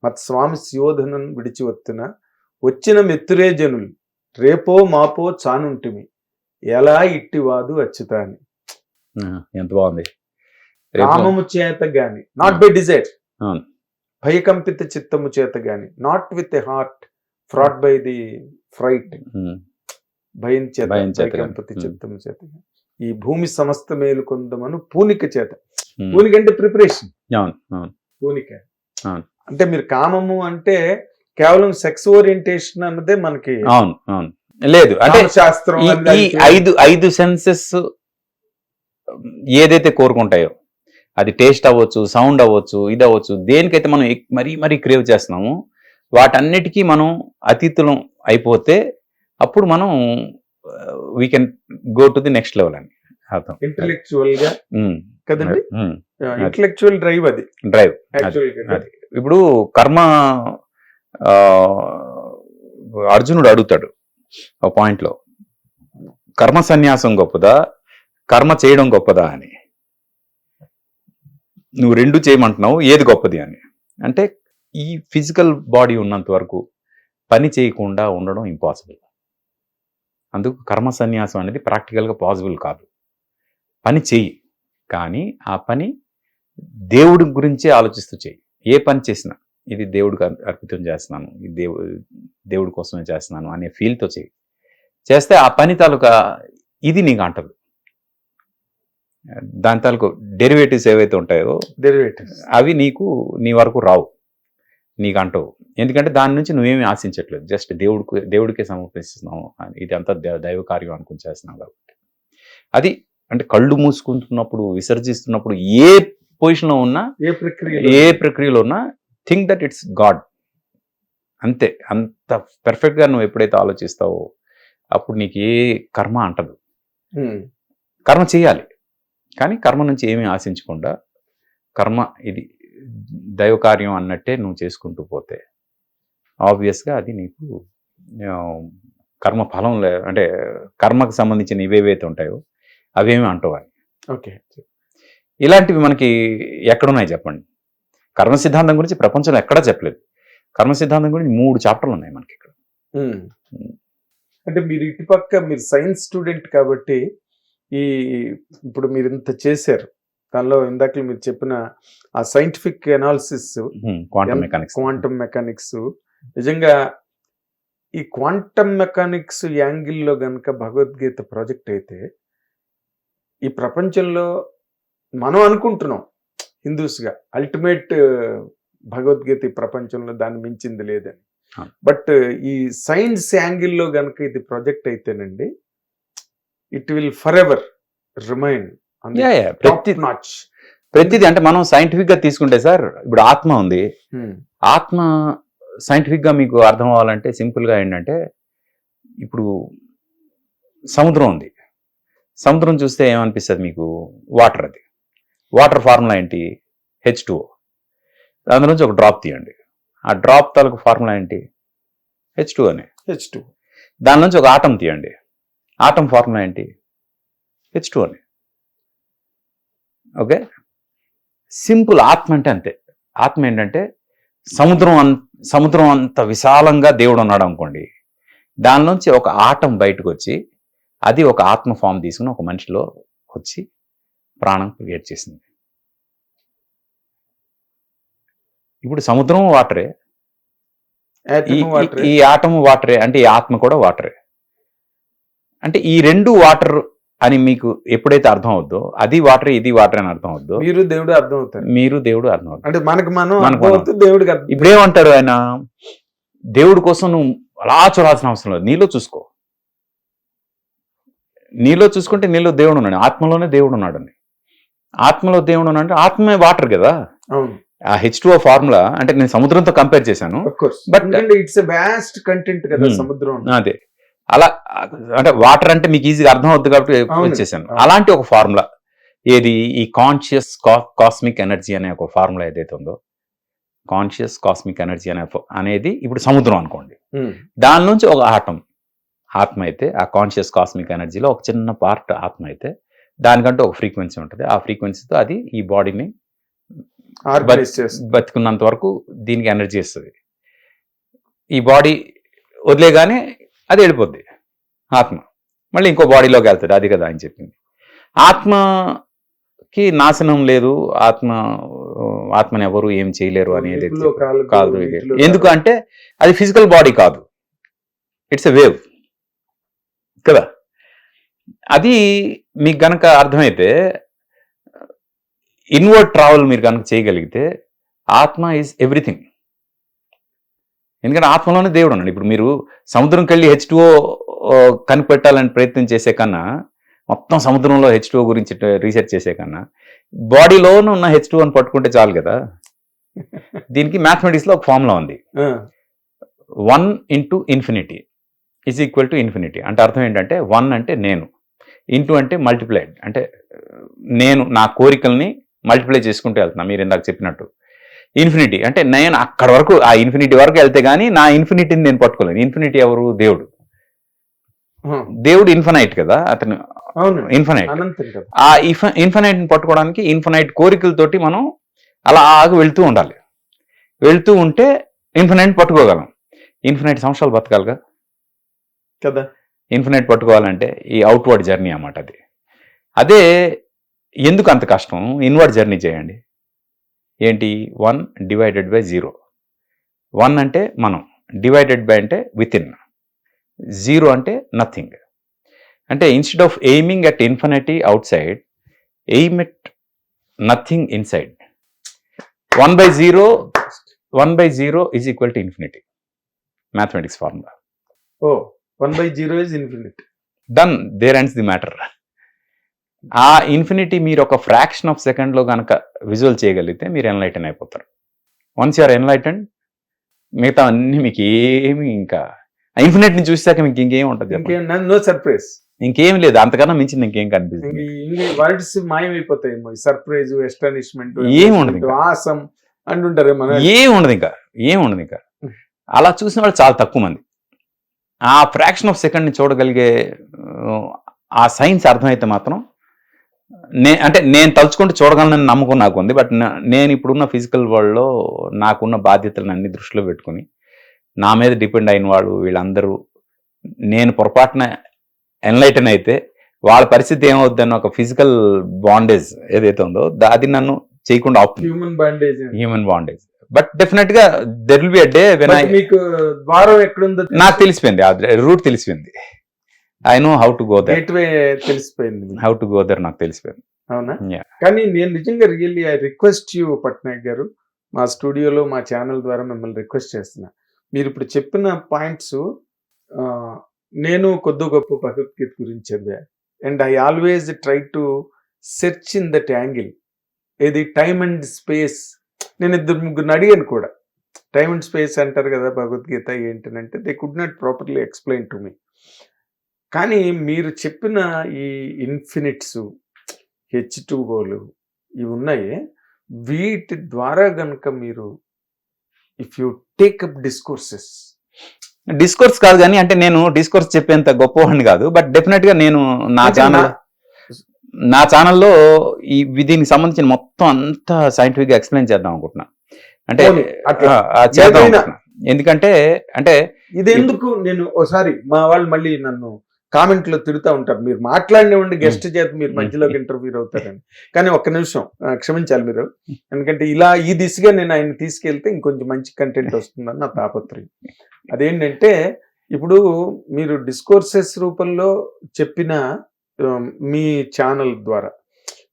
మత్స్వామి శివోధనం విడిచి వచ్చిన మెత్తురే జనులు రేపో మాపో చానుంటిమి ఎలా ఇట్టివాదు అచ్యుత అని. ఎంత బాగుంది. కామము చేత గాని, నాట్ బై డిజైర్. భయకంపిత చిత్తము చేత గాని, not with a heart fraught by the fright. భయం చేత, భయకంపిత చిత్తము చేత ఈ భూమి సమస్త మేలు కొందమను పూనిక చేత. పూనిక అంటే ప్రిపరేషన్. పూనిక అంటే మీరు కామము అంటే కేవలం సెక్స్ ఓరియంటేషన్ అన్నదే మనకి లేదు. అంటే శాస్త్రం ఐదు సెన్సెస్ ఏదైతే కోరుకుంటాయో అది టేస్ట్ అవ్వచ్చు, సౌండ్ అవ్వచ్చు, ఇది అవ్వచ్చు, దేనికైతే మనం మరీ క్రేవ్ చేస్తున్నాము వాటన్నిటికీ మనం అతీతులం అయిపోతే అప్పుడు మనం we can go to the next level అని అర్థం. ఇంటెలెక్చువల్ గా కదండి, ఇంటెలెక్చువల్ డ్రైవ్. అది డ్రైవ్. ఇప్పుడు కర్మ అర్జునుడు అడుగుతాడు ఒక పాయింట్ లో, కర్మ సన్యాసం గొప్పదా కర్మ చేయడం గొప్పదా అని. నువ్వు రెండు చేయమంటున్నావు, ఏది గొప్పది అని. అంటే ఈ ఫిజికల్ బాడీ ఉన్నంత వరకు పని చేయకుండా ఉండడం ఇంపాసిబుల్. అందుకు కర్మ సన్యాసం అనేది ప్రాక్టికల్గా పాసిబుల్ కాదు. పని చెయ్యి, కానీ ఆ పని దేవుడి గురించే ఆలోచిస్తూ చెయ్యి. ఏ పని చేసినా ఇది దేవుడికి అర్పితం చేస్తున్నాను, ఇది దేవుడి కోసమే చేస్తున్నాను అనే ఫీల్తో చెయ్యి. చేస్తే ఆ పని తాలూకా ఇది నీకు అంటదు. దాని తాలూకు డెరివేటివ్స్ ఏవైతే ఉంటాయో అవి నీ వరకు రావు, నీకు అంటవు. ఎందుకంటే దాని నుంచి నువ్వేమీ ఆశించట్లేదు, జస్ట్ దేవుడికే సమర్పిస్తున్నావు. ఇది అంతా దైవ కార్యం అనుకుని చేస్తున్నావు కాబట్టి. అది అంటే కళ్ళు మూసుకుంటున్నప్పుడు, విసర్జిస్తున్నప్పుడు, ఏ పొజిషన్లో ఉన్నా, ఏ ప్రక్రియలో ఉన్నా, థింక్ దట్ ఇట్స్ గాడ్. అంతే. అంత పెర్ఫెక్ట్గా నువ్వు ఎప్పుడైతే ఆలోచిస్తావో అప్పుడు నీకు ఏ కర్మ అంటదు. కర్మ చేయాలి, కానీ కర్మ నుంచి ఏమీ ఆశించకుండా కర్మ ఇది దైవ కార్యం అన్నట్టే నువ్వు చేసుకుంటూ పోతే ఆబ్వియస్గా అది నీకు కర్మ ఫలం అంటే కర్మకు సంబంధించిన ఇవేవైతే ఉంటాయో అవేమి అంటవాలి. ఓకే, ఇలాంటివి మనకి ఎక్కడున్నాయి చెప్పండి? కర్మ సిద్ధాంతం గురించి ప్రపంచంలో ఎక్కడా చెప్పలేదు. కర్మ సిద్ధాంతం గురించి 3 చాప్టర్లు ఉన్నాయి మనకి ఇక్కడ. అంటే మీరు ఇటుపక్క మీరు సైన్స్ స్టూడెంట్ కాబట్టి ఇప్పుడు మీరు ఇంత చేశారు, దానిలో ఇందాక మీరు చెప్పిన ఆ సైంటిఫిక్ అనాలిసిస్, క్వాంటమ్ మెకానిక్స్, నిజంగా ఈ క్వాంటమ్ మెకానిక్స్ యాంగిల్లో గనక భగవద్గీత ప్రాజెక్ట్ అయితే ఈ ప్రపంచంలో మనం అనుకుంటున్నాం హిందూస్గా అల్టిమేట్ భగవద్గీత ఈ ప్రపంచంలో దాన్ని మించింది లేదని. బట్ ఈ సైన్స్ యాంగిల్లో గనక ఇది ప్రాజెక్ట్ అయితేనండి it will forever remain ప్రతిదీ. అంటే మనం సైంటిఫిక్ గా తీసుకుంటే సార్, ఇప్పుడు ఆత్మ ఉంది. ఆత్మ సైంటిఫిక్ గా మీకు అర్థం అవ్వాలంటే సింపుల్ గా ఏంటంటే, ఇప్పుడు సముద్రం ఉంది. సముద్రం చూస్తే ఏమనిపిస్తుంది మీకు? వాటర్. అది వాటర్ ఫార్ములా ఏంటి? H2O. దాని నుంచి ఒక డ్రాప్ తీయండి, ఆ డ్రాప్ తాలూకు ఫార్ములా ఏంటి? H2O అనే. H2. దాని నుంచి ఒక ఆటం తీయండి, ఆటం ఫార్ములా ఏంటి? H2O అని. Okay, simple. ఆత్మ అంటే అంతే. ఆత్మ ఏంటంటే సముద్రం అంత విశాలంగా దేవుడు ఉన్నాడు అనుకోండి, దానిలోంచి ఒక ఆటం బయటకు వచ్చి అది ఒక ఆత్మ ఫామ్ తీసుకుని ఒక మనిషిలో వచ్చి ప్రాణం క్రియేట్ చేసింది. ఇప్పుడు సముద్రం వాటరే, ఈ ఆటము వాటరే, అంటే ఈ ఆత్మ కూడా వాటరే. అంటే ఈ రెండు వాటర్ అని మీకు ఎప్పుడైతే అర్థం అవుద్దో, అది వాటర్ ఇది వాటర్ అని అర్థం అవుద్దో, మీరు దేవుడు అర్థం అవుతారు. మీరు దేవుడు అర్థం అవుతారు. అంటే మనకు దేవుడికి ఇప్పుడేమంటారు ఆయన, దేవుడి కోసం నువ్వు అలా చూడాల్సిన అవసరం లేదు, నీలో చూసుకో. నీలో చూసుకుంటే నీలో దేవుడు ఉన్నాడు, ఆత్మలోనే దేవుడు ఉన్నాడు అని. ఆత్మలో దేవుడు ఉన్నాడు, ఆత్మే వాటర్ కదా. ఆ H2O ఫార్ములా అంటే నేను సముద్రంతో కంపేర్ చేశాను, but it's a vast content కదా సముద్రం. అదే అలా అంటే వాటర్ అంటే మీకు ఈజీగా అర్థం అవుతుంది కాబట్టి వచ్చేసాను. అలాంటి ఒక ఫార్ములా ఏది, ఈ కాన్షియస్ కాస్మిక్ ఎనర్జీ అనే ఒక ఫార్ములా ఏదైతే ఉందో, కాన్షియస్ కాస్మిక్ ఎనర్జీ అనేది ఇప్పుడు సముద్రం అనుకోండి, దాని నుంచి ఒక ఆత్మ అయితే, ఆ కాన్షియస్ కాస్మిక్ ఎనర్జీలో ఒక చిన్న పార్ట్ ఆత్మ అయితే, దానికంటే ఒక ఫ్రీక్వెన్సీ ఉంటుంది. ఆ ఫ్రీక్వెన్సీతో అది ఈ బాడీని బతుకున్నంత వరకు దీనికి ఎనర్జీ ఇస్తుంది. ఈ బాడీ వదిలేగానే అది వెళ్ళిపోద్ది, ఆత్మ మళ్ళీ ఇంకో బాడీలోకి వెళ్తుంది. అది కదా ఆయన చెప్పింది. ఆత్మకి నాశనం లేదు, ఆత్మని ఎవరు ఏం చేయలేరు అనేది కాదు. ఎందుకు అంటే అది ఫిజికల్ బాడీ కాదు, ఇట్స్ ఎ వేవ్ కదా. అది మీకు గనక అర్థమైతే, ఇన్వర్డ్ ట్రావెల్ మీరు కనుక చేయగలిగితే, ఆత్మ ఈజ్ ఎవ్రీథింగ్. ఎందుకంటే ఆత్మలోనే దేవుడు ఉన్నాడు. ఇప్పుడు మీరు సముద్రంకి వెళ్ళి H2O కనిపెట్టాలని ప్రయత్నం చేసే కన్నా, మొత్తం సముద్రంలో H2O గురించి రీసెర్చ్ చేసే కన్నా, బాడీలోనే ఉన్న H2Oని పట్టుకుంటే చాలు కదా. దీనికి మ్యాథమెటిక్స్లో ఒక ఫార్ములా ఉంది, 1 into infinity is equal to infinity. అంటే అర్థం ఏంటంటే, 1 అంటే నేను, ఇంటూ అంటే మల్టిప్లైడ్, అంటే నేను నా కోరికల్ని మల్టిప్లై చేసుకుంటూ వెళ్తున్నా. మీరు ఇందాక చెప్పినట్టు ఇన్ఫినిటీ అంటే నేను అక్కడ వరకు, ఆ ఇన్ఫినిటీ వరకు వెళ్తే గానీ నా ఇన్ఫినిటీని నేను పట్టుకోలేను. ఇన్ఫినిటీ ఎవరు? దేవుడు. దేవుడు ఇన్ఫినైట్ కదా, అతను ఇన్ఫినైట్. ఆ ఇన్ఫినైట్ని పట్టుకోవడానికి ఇన్ఫినైట్ కోరికలతోటి మనం అలా వెళ్తూ ఉండాలి. వెళ్తూ ఉంటే ఇన్ఫినైట్ పట్టుకోగలం. ఇన్ఫినైట్ సంవత్సరాలు బతకాలిగా కదా. ఇన్ఫినైట్ పట్టుకోవాలంటే ఈ అవుట్వర్డ్ జర్నీ అన్నమాట. అదే ఎందుకు అంత కష్టం, ఇన్వర్డ్ జర్నీ చేయండి. ఏంటి, 1 డివైడెడ్ బై 0. 1 అంటే మనం, డివైడెడ్ బై అంటే విత్ ఇన్, 0 అంటే నథింగ్. అంటే instead of aiming at infinity outside, aim at nothing inside. 1/0 is equal to infinity. Mathematics formula. 1/0 is infinity. Done, there ends the matter. ఆ infinity మీరు ఒక fraction of సెకండ్లో కనుక visual చేయగలిగితే మీరు enlighten అయిపోతారు. వన్స్ యూఆర్ ఎన్లైటన్, మిగతా అన్ని మీకు ఏమి, ఇంకా ఇన్ఫినిటీని చూసాక మీకు ఇంకేం ఉంటుంది? నో సర్ప్రైజ్, ఇంకేం లేదు. అంతకన్నా మించింది ఇంకేం కనిపిస్తుంది. వర్డ్స్ మాయమైపోతాయి. సర్ప్రైజ్, ఎస్టానిష్మెంట్ ఏమి ఉండదు, ఆసం అంటుంటారు. ఏం ఉండదు ఇంకా. అలా చూసిన వాళ్ళు చాలా తక్కువ మంది. ఆ ఫ్రాక్షన్ ఆఫ్ సెకండ్ని చూడగలిగే ఆ సైన్స్ అర్థమైతే మాత్రం, అంటే నేను తలుచుకుంటూ చూడగలనని నమ్మకం నాకు ఉంది. బట్ నేను ఇప్పుడున్న ఫిజికల్ వరల్డ్లో నాకున్న బాధ్యతలను అన్ని దృష్టిలో పెట్టుకుని, నా మీద డిపెండ్ అయిన వాళ్ళు వీళ్ళందరూ, నేను పొరపాటున ఎన్లైటన్ అయితే వాళ్ళ పరిస్థితి ఏమవుద్దని ఒక ఫిజికల్ బాండేజ్ ఏదైతే ఉందో అది నన్ను చేయకుండా ఆపుతుంది. Human bondage. బట్ డెఫినెట్ గా there will be a day when మీకు ద్వారం ఎక్కడుందో నాకు తెలిసిపోయింది, రూట్ తెలిసిపోయింది. I know how to go there. Gateway తెలిసిపోయింది, హౌ టు గో దేర్ నాకు తెలిసిపోయింది. అవునా? కానీ నేను నిజంగా really I request you Patnaik గారు, మా స్టూడియోలో మా ఛానల్ ద్వారా మిమ్మల్ని రిక్వెస్ట్ చేస్తున్నా. మీరు ఇప్పుడు చెప్పిన పాయింట్స్ నేను కొద్ది గొప్ప భగవద్గీత గురించి చదివా. And I always try to search in that angle. ఏది టైమ్ అండ్ స్పేస్. నేను 2-3 అడిగాను కూడా, టైమ్ అండ్ స్పేస్ అంటారు కదా భగవద్గీత ఏంటంటే, they could not properly explain to me. కానీ మీరు చెప్పిన ఈ ఇన్ఫినిట్స్, H2Oలు ఇవి ఉన్నాయి, వీటి ద్వారా గనక మీరు ఇఫ్ యూ టేకప్ డిస్కోర్స్ కాదు కానీ, అంటే నేను డిస్కోర్స్ చెప్పేంత గొప్పవాడిని కాదు. బట్ డెఫినెట్ గా నేను నా ఛానల్ నా ఛానల్లో దీనికి సంబంధించిన మొత్తం అంతా సైంటిఫిక్గా ఎక్స్ప్లెయిన్ చేద్దాం అనుకుంటున్నా. అంటే పోనీ, అట్లా. చేద్దాం ఏదైనా. అనుకుంటున్నా. ఎందుకంటే అంటే ఇదెందుకు నేను ఓసారి మా వాళ్ళు మళ్ళీ నన్ను కామెంట్ లో తిడుతూ ఉంటారు, మీరు మాట్లాడినవ్వండి గెస్ట్ చేత మీరు మధ్యలోకి ఇంటర్వ్యూ అవుతారని. కానీ ఒక్క నిమిషం క్షమించాలి మీరు, ఎందుకంటే ఇలా ఈ దిశగా నేను ఆయన తీసుకెళ్తే ఇంకొంచెం మంచి కంటెంట్ వస్తుందని నా తాపత్రయం. అదేంటంటే ఇప్పుడు మీరు డిస్కోర్సెస్ రూపంలో చెప్పిన మీ ఛానల్ ద్వారా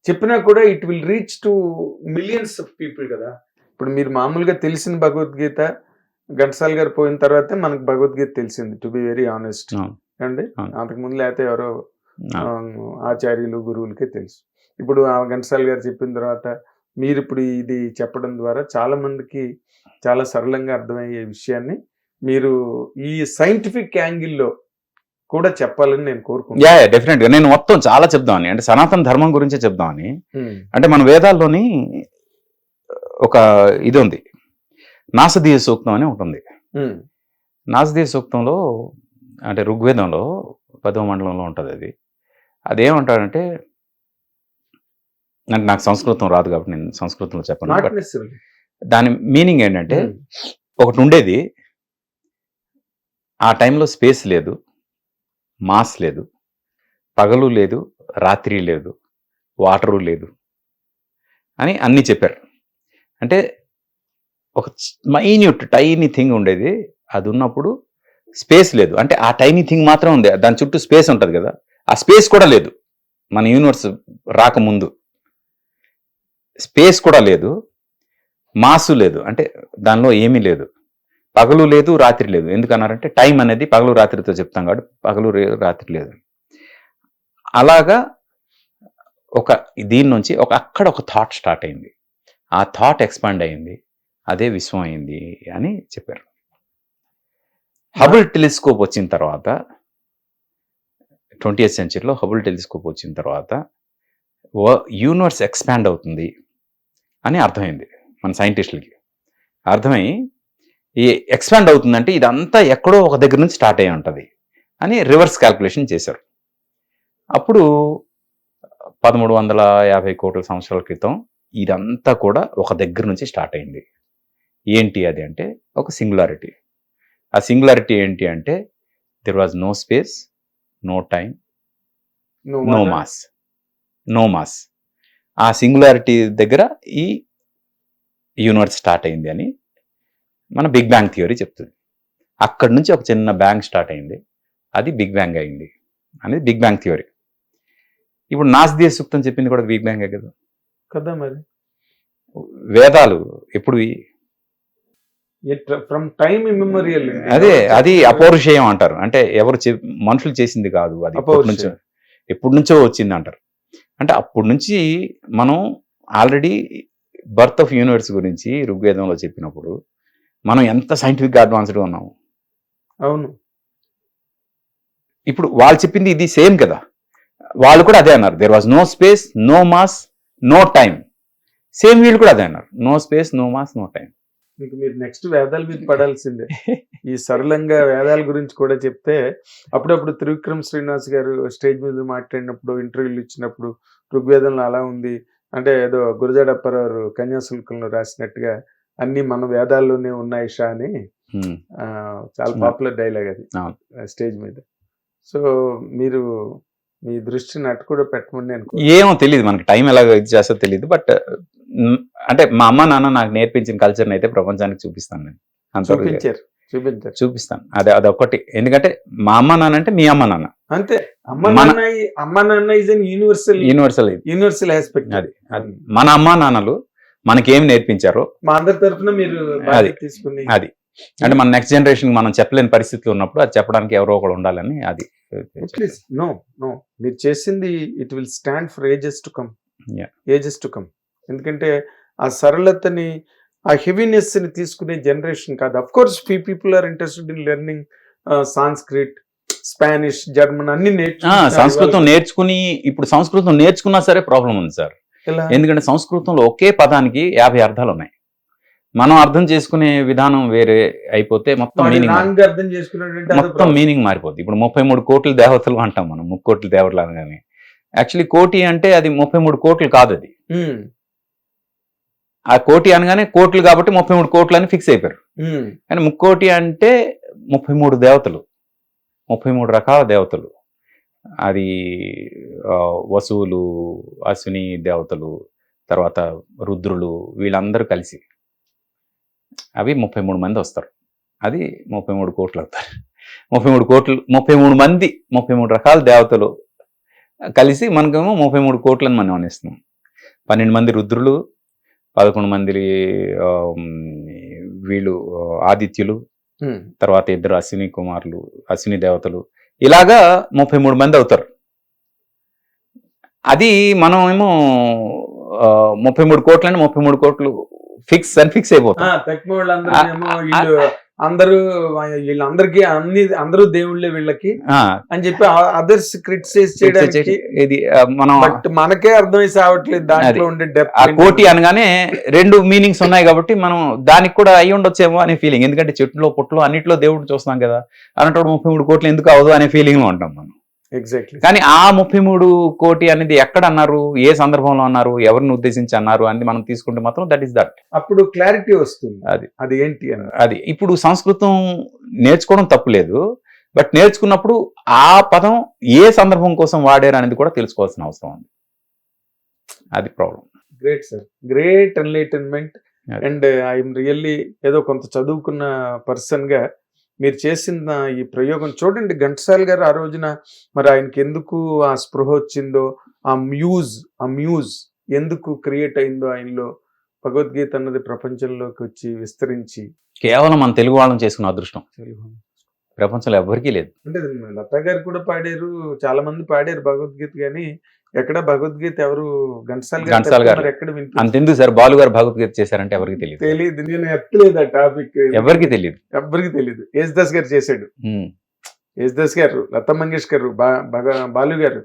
చెప్పినా కూడా it will reach to millions of people కదా. ఇప్పుడు మీరు మామూలుగా తెలిసిన భగవద్గీత ఘంటసాల గారు పోయిన తర్వాతే మనకు భగవద్గీత తెలిసింది, టు బి వెరీ ఆనెస్ట్ అండి. అంతకుముందు లేకపోతే ఎవరో ఆచార్యులు గురువులకే తెలుసు. ఇప్పుడు ఆ ఘంటసాల గారు చెప్పిన తర్వాత మీరు ఇప్పుడు ఇది చెప్పడం ద్వారా చాలా మందికి చాలా సరళంగా అర్థమయ్యే విషయాన్ని మీరు ఈ సైంటిఫిక్ యాంగిల్లో కూడా చెప్పాలని నేను కోరుకుంటున్నాను. డెఫినెట్ గా నేను మొత్తం చాలా చెప్దామని, అంటే సనాతన ధర్మం గురించే చెప్దామని. అంటే మన వేదాల్లోని ఒక ఇది ఉంది, నాసదీయ సూక్తం అని ఉంటుంది. నాసదీయ సూక్తంలో అంటే ఋగ్వేదంలో 10వ మండలంలో ఉంటుంది. అదేమంటాడంటే, అంటే నాకు సంస్కృతం రాదు కాబట్టి నేను సంస్కృతంలో చెప్పను. Not but necessarily. దాని మీనింగ్ ఏంటంటే, ఒకటి ఉండేది, ఆ టైంలో స్పేస్ లేదు, మాస్ లేదు, పగలు లేదు, రాత్రి లేదు, వాటరు లేదు అని అన్నీ చెప్పారు. అంటే ఒక మైన్యూట్ టైనీ థింగ్ ఉండేది, అది ఉన్నప్పుడు స్పేస్ లేదు. అంటే ఆ టైనీ థింగ్ మాత్రం ఉంది, దాని చుట్టూ స్పేస్ ఉంటుంది కదా, ఆ స్పేస్ కూడా లేదు. మన యూనివర్స్ రాకముందు స్పేస్ కూడా లేదు, మాసు లేదు, అంటే దానిలో ఏమీ లేదు, పగలు లేదు, రాత్రి లేదు. ఎందుకన్నారంటే టైం అనేది పగలు రాత్రితో చెప్తాం కాబట్టి పగలు రాత్రి లేదు. అలాగా దీని నుంచి అక్కడ ఒక థాట్ స్టార్ట్ అయింది, ఆ థాట్ ఎక్స్పాండ్ అయింది, అదే విశ్వం అయింది అని చెప్పారు. హబుల్ టెలిస్కోప్ వచ్చిన తర్వాత 20th సెంచరీలో హబుల్ టెలిస్కోప్ వచ్చిన తర్వాత యూనివర్స్ ఎక్స్పాండ్ అవుతుంది అని అర్థమైంది మన సైంటిస్టులకి. అర్థమై ఈ ఎక్స్పాండ్ అవుతుందంటే ఇదంతా ఎక్కడో ఒక దగ్గర నుంచి స్టార్ట్ అయ్యి ఉంటుంది అని రివర్స్ క్యాల్కులేషన్ చేశారు. అప్పుడు 1350 కోట్ల సంవత్సరాల క్రితం ఇదంతా కూడా ఒక దగ్గర నుంచి స్టార్ట్ అయింది. ఏంటి అది అంటే ఒక సింగులారిటీ. ఆ సింగులారిటీ ఏంటి అంటే there was no space, no time, no mass. ఆ సింగులారిటీ దగ్గర ఈ యూనివర్స్ స్టార్ట్ అయింది అని మన బిగ్ బ్యాంగ్ థియరీ చెప్తుంది. అక్కడి నుంచి ఒక చిన్న బ్యాంగ్ స్టార్ట్ అయింది, అది బిగ్ బ్యాంగ్ అయింది అనేది బిగ్ బ్యాంగ్ థియరీ. ఇప్పుడు నాసదీయ సూక్తం చెప్పింది కూడా బిగ్ బ్యాంగే కదా కదా. మరి వేదాలు ఎప్పుడు ఫ్రమ్ టైమ్ ఇమ్మెమోరియల్, అది అపౌరుషేయం అంటారు. అంటే మనుషులు చేసింది కాదు, అది ఎప్పటి నుంచో వచ్చింది అంటారు. అంటే అప్పటి నుంచి మనం ఆల్రెడీ బర్త్ ఆఫ్ యూనివర్స్ గురించి ఋగ్వేదంలో చెప్పినప్పుడు మనం ఎంత సైంటిఫిక్గా అడ్వాన్స్డ్గా ఉన్నాము. అవును. ఇప్పుడు వాళ్ళు చెప్పింది ఇది సేమ్ కదా, వాళ్ళు కూడా అదే అన్నారు. There was no space, no mass, no time. Same వీళ్ళు కూడా అదే అన్నారు, no space, no mass, no time. మీకు మీరు నెక్స్ట్ వేదాల మీద పడాల్సిందే. ఈ సరళంగా వేదాల గురించి కూడా చెప్తే అప్పుడప్పుడు త్రివిక్రమ్ శ్రీనివాస్ గారు స్టేజ్ మీద మాట్లాడినప్పుడు, ఇంటర్వ్యూలు ఇచ్చినప్పుడు ఋగ్వేదంలో అలా ఉంది అంటే ఏదో గురజాడప్పారావు కన్యాశుల్కంలో రాసినట్టుగా అన్ని మన వేదాల్లోనే ఉన్నాయి షా అని చాలా పాపులర్ డైలాగ్ అది స్టేజ్ మీద. సో మీరు మీ దృష్టిని అటు కూడా పెట్టమని ఏమో తెలియదు, మనకి టైం ఎలా ఇది చేస్తో తెలియదు. బట్ అంటే మా అమ్మ నాన్న నాకు నేర్పించిన కల్చర్ని అయితే ప్రపంచానికి చూపిస్తాను నేను. చూపిస్తాను, అదొకటి. ఎందుకంటే మా అమ్మ నాన్న అంటే మీ అమ్మ నాన్న అంతే. అమ్మ నాన్న ఇస్ ఎన్ యూనివర్సల్ ఆస్పెక్ట్. అది మన అమ్మ నాన్నలు మనకేం నేర్పించారో మా అందరి తరఫున మీరు తీసుకుని అది అంటే మన నెక్స్ట్ జనరేషన్ మనం చెప్పలేని పరిస్థితిలో ఉన్నప్పుడు అది చెప్పడానికి ఎవరో ఒకరు ఉండాలని. అది నో మీరు చేసింది it will stand for ages to come. ఎందుకంటే ఆ సరళతని, ఆ హెవీనెస్ ని తీసుకునే జనరేషన్ కాదు. Of course people are interested in learning Sanskrit, Spanish, German అన్ని సంస్కృతం నేర్చుకుని. ఇప్పుడు సంస్కృతం నేర్చుకున్నా సరే ప్రాబ్లం ఉంది సార్. ఎందుకంటే సంస్కృతంలో ఒకే పదానికి 50 అర్థాలు ఉన్నాయి. మనం అర్థం చేసుకునే విధానం వేరే అయిపోతే మొత్తం మీనింగ్ మారిపోద్ది. ఇప్పుడు 33 కోట్ల దేవతలు అంటాం మనం, 3 కోట్ల దేవతలు అనగానే యాక్చువల్లీ కోటి అంటే అది 33 కోట్లు కాదు, అది ఉమ్, ఆ కోటి అనగానే కోట్లు కాబట్టి 33 కోట్లు అని ఫిక్స్ అయిపోయారు. ఉమ్, కానీ ముక్కోటి అంటే 33 దేవతలు, 33 రకాల దేవతలు. అది వసువులు, అశ్విని దేవతలు, తర్వాత రుద్రులు, వీళ్ళందరూ కలిసి అవి 33 మంది వస్తారు. అది 33 కోట్లు అవుతారు. 33 కోట్లు, 33 మంది, 33 రకాల దేవతలు కలిసి మనకేమో 33 కోట్లని మనం అనేస్తున్నాం. 12 మంది రుద్రులు, 11 మంది వీళ్ళు ఆదిత్యులు, ఉమ్. తర్వాత 2 అశ్విని కుమారులు, అశ్విని దేవతలు, ఇలాగా 33 మంది అవుతారు. అది మనం ఏమో 33 కోట్లని 33 కోట్లు ఫిక్స్ అని ఫిక్స్ అయిపోతాం. తక్కువ వాళ్ళందరూ ఏమో వీళ్ళు అందరూ వీళ్ళందరికీ అందరూ దేవుళ్ళే వీళ్ళకి అని చెప్పి అదర్స్ క్రిటిసైజ్ చేయడానికి ఇది మనం బట్ మనకే అర్థమై సావట్లేదు దాంట్లో ఉండే డెప్త్. ఆ కోటి అనగానే 2 మీనింగ్స్ ఉన్నాయి కాబట్టి మనం దానికి కూడా అయి ఉండొచ్చేమో అనే ఫీలింగ్. ఎందుకంటే చెట్టులో పుట్లో అన్నిట్లో దేవుడు చూస్తున్నాం కదా, అన్నట్టు 33 కోట్లు ఎందుకు అవదు అనే ఫీలింగ్ లో ఉంటాం మనం. ఎగ్జాక్ట్లీ. కానీ ఆ 33 కోటి అనేది ఎక్కడ అన్నారు, ఏ సందర్భంలో అన్నారు, ఎవరిని ఉద్దేశించి అన్నారు అని మనం తీసుకుంటే మాత్రం దట్ ఈస్ దట్. అప్పుడు క్లారిటీ వస్తుంది అది అది ఏంటి అని. అది ఇప్పుడు సంస్కృతం నేర్చుకోవడం తప్పులేదు, బట్ నేర్చుకున్నప్పుడు ఆ పదం ఏ సందర్భం కోసం వాడారు అనేది కూడా తెలుసుకోవాల్సిన అవసరం ఉంది. అది problem. Great sir, great enlightenment. Yeah. And I'm really ఏదో కొంత చదువుకున్న పర్సన్ గా మీరు చేసిన ఈ ప్రయోగం చూడండి. ఘంటసాల గారు ఆ రోజున మరి ఆయనకి ఎందుకు ఆ స్పృహ వచ్చిందో, ఆ మ్యూజ్ ఎందుకు క్రియేట్ అయిందో ఆయనలో, భగవద్గీత అన్నది ప్రపంచంలోకి వచ్చి విస్తరించి కేవలం మన తెలుగు వాళ్ళని చేసుకున్న అదృష్టం ప్రపంచంలో ఎవరికీ లేదు. అంటే లతా గారు కూడా పాడారు, చాలా మంది పాడారు భగవద్గీత, కానీ ఎక్కడ భగవద్గీత ఎవరు ఘంటసాల గారు ఎక్కడ అంతెందుకు సార్, బాలు గారు భగవద్గీత చేశారంటే ఎవరికి తెలియదు. తెలియదు, నేను ఎత్తలేదు ఆ టాపిక్, ఎవరికి తెలియదు. యేసుదాస్ గారు చేశాడు. యేసుదాస్ గారు, లతా మంగేష్కర్, బాలు గారు.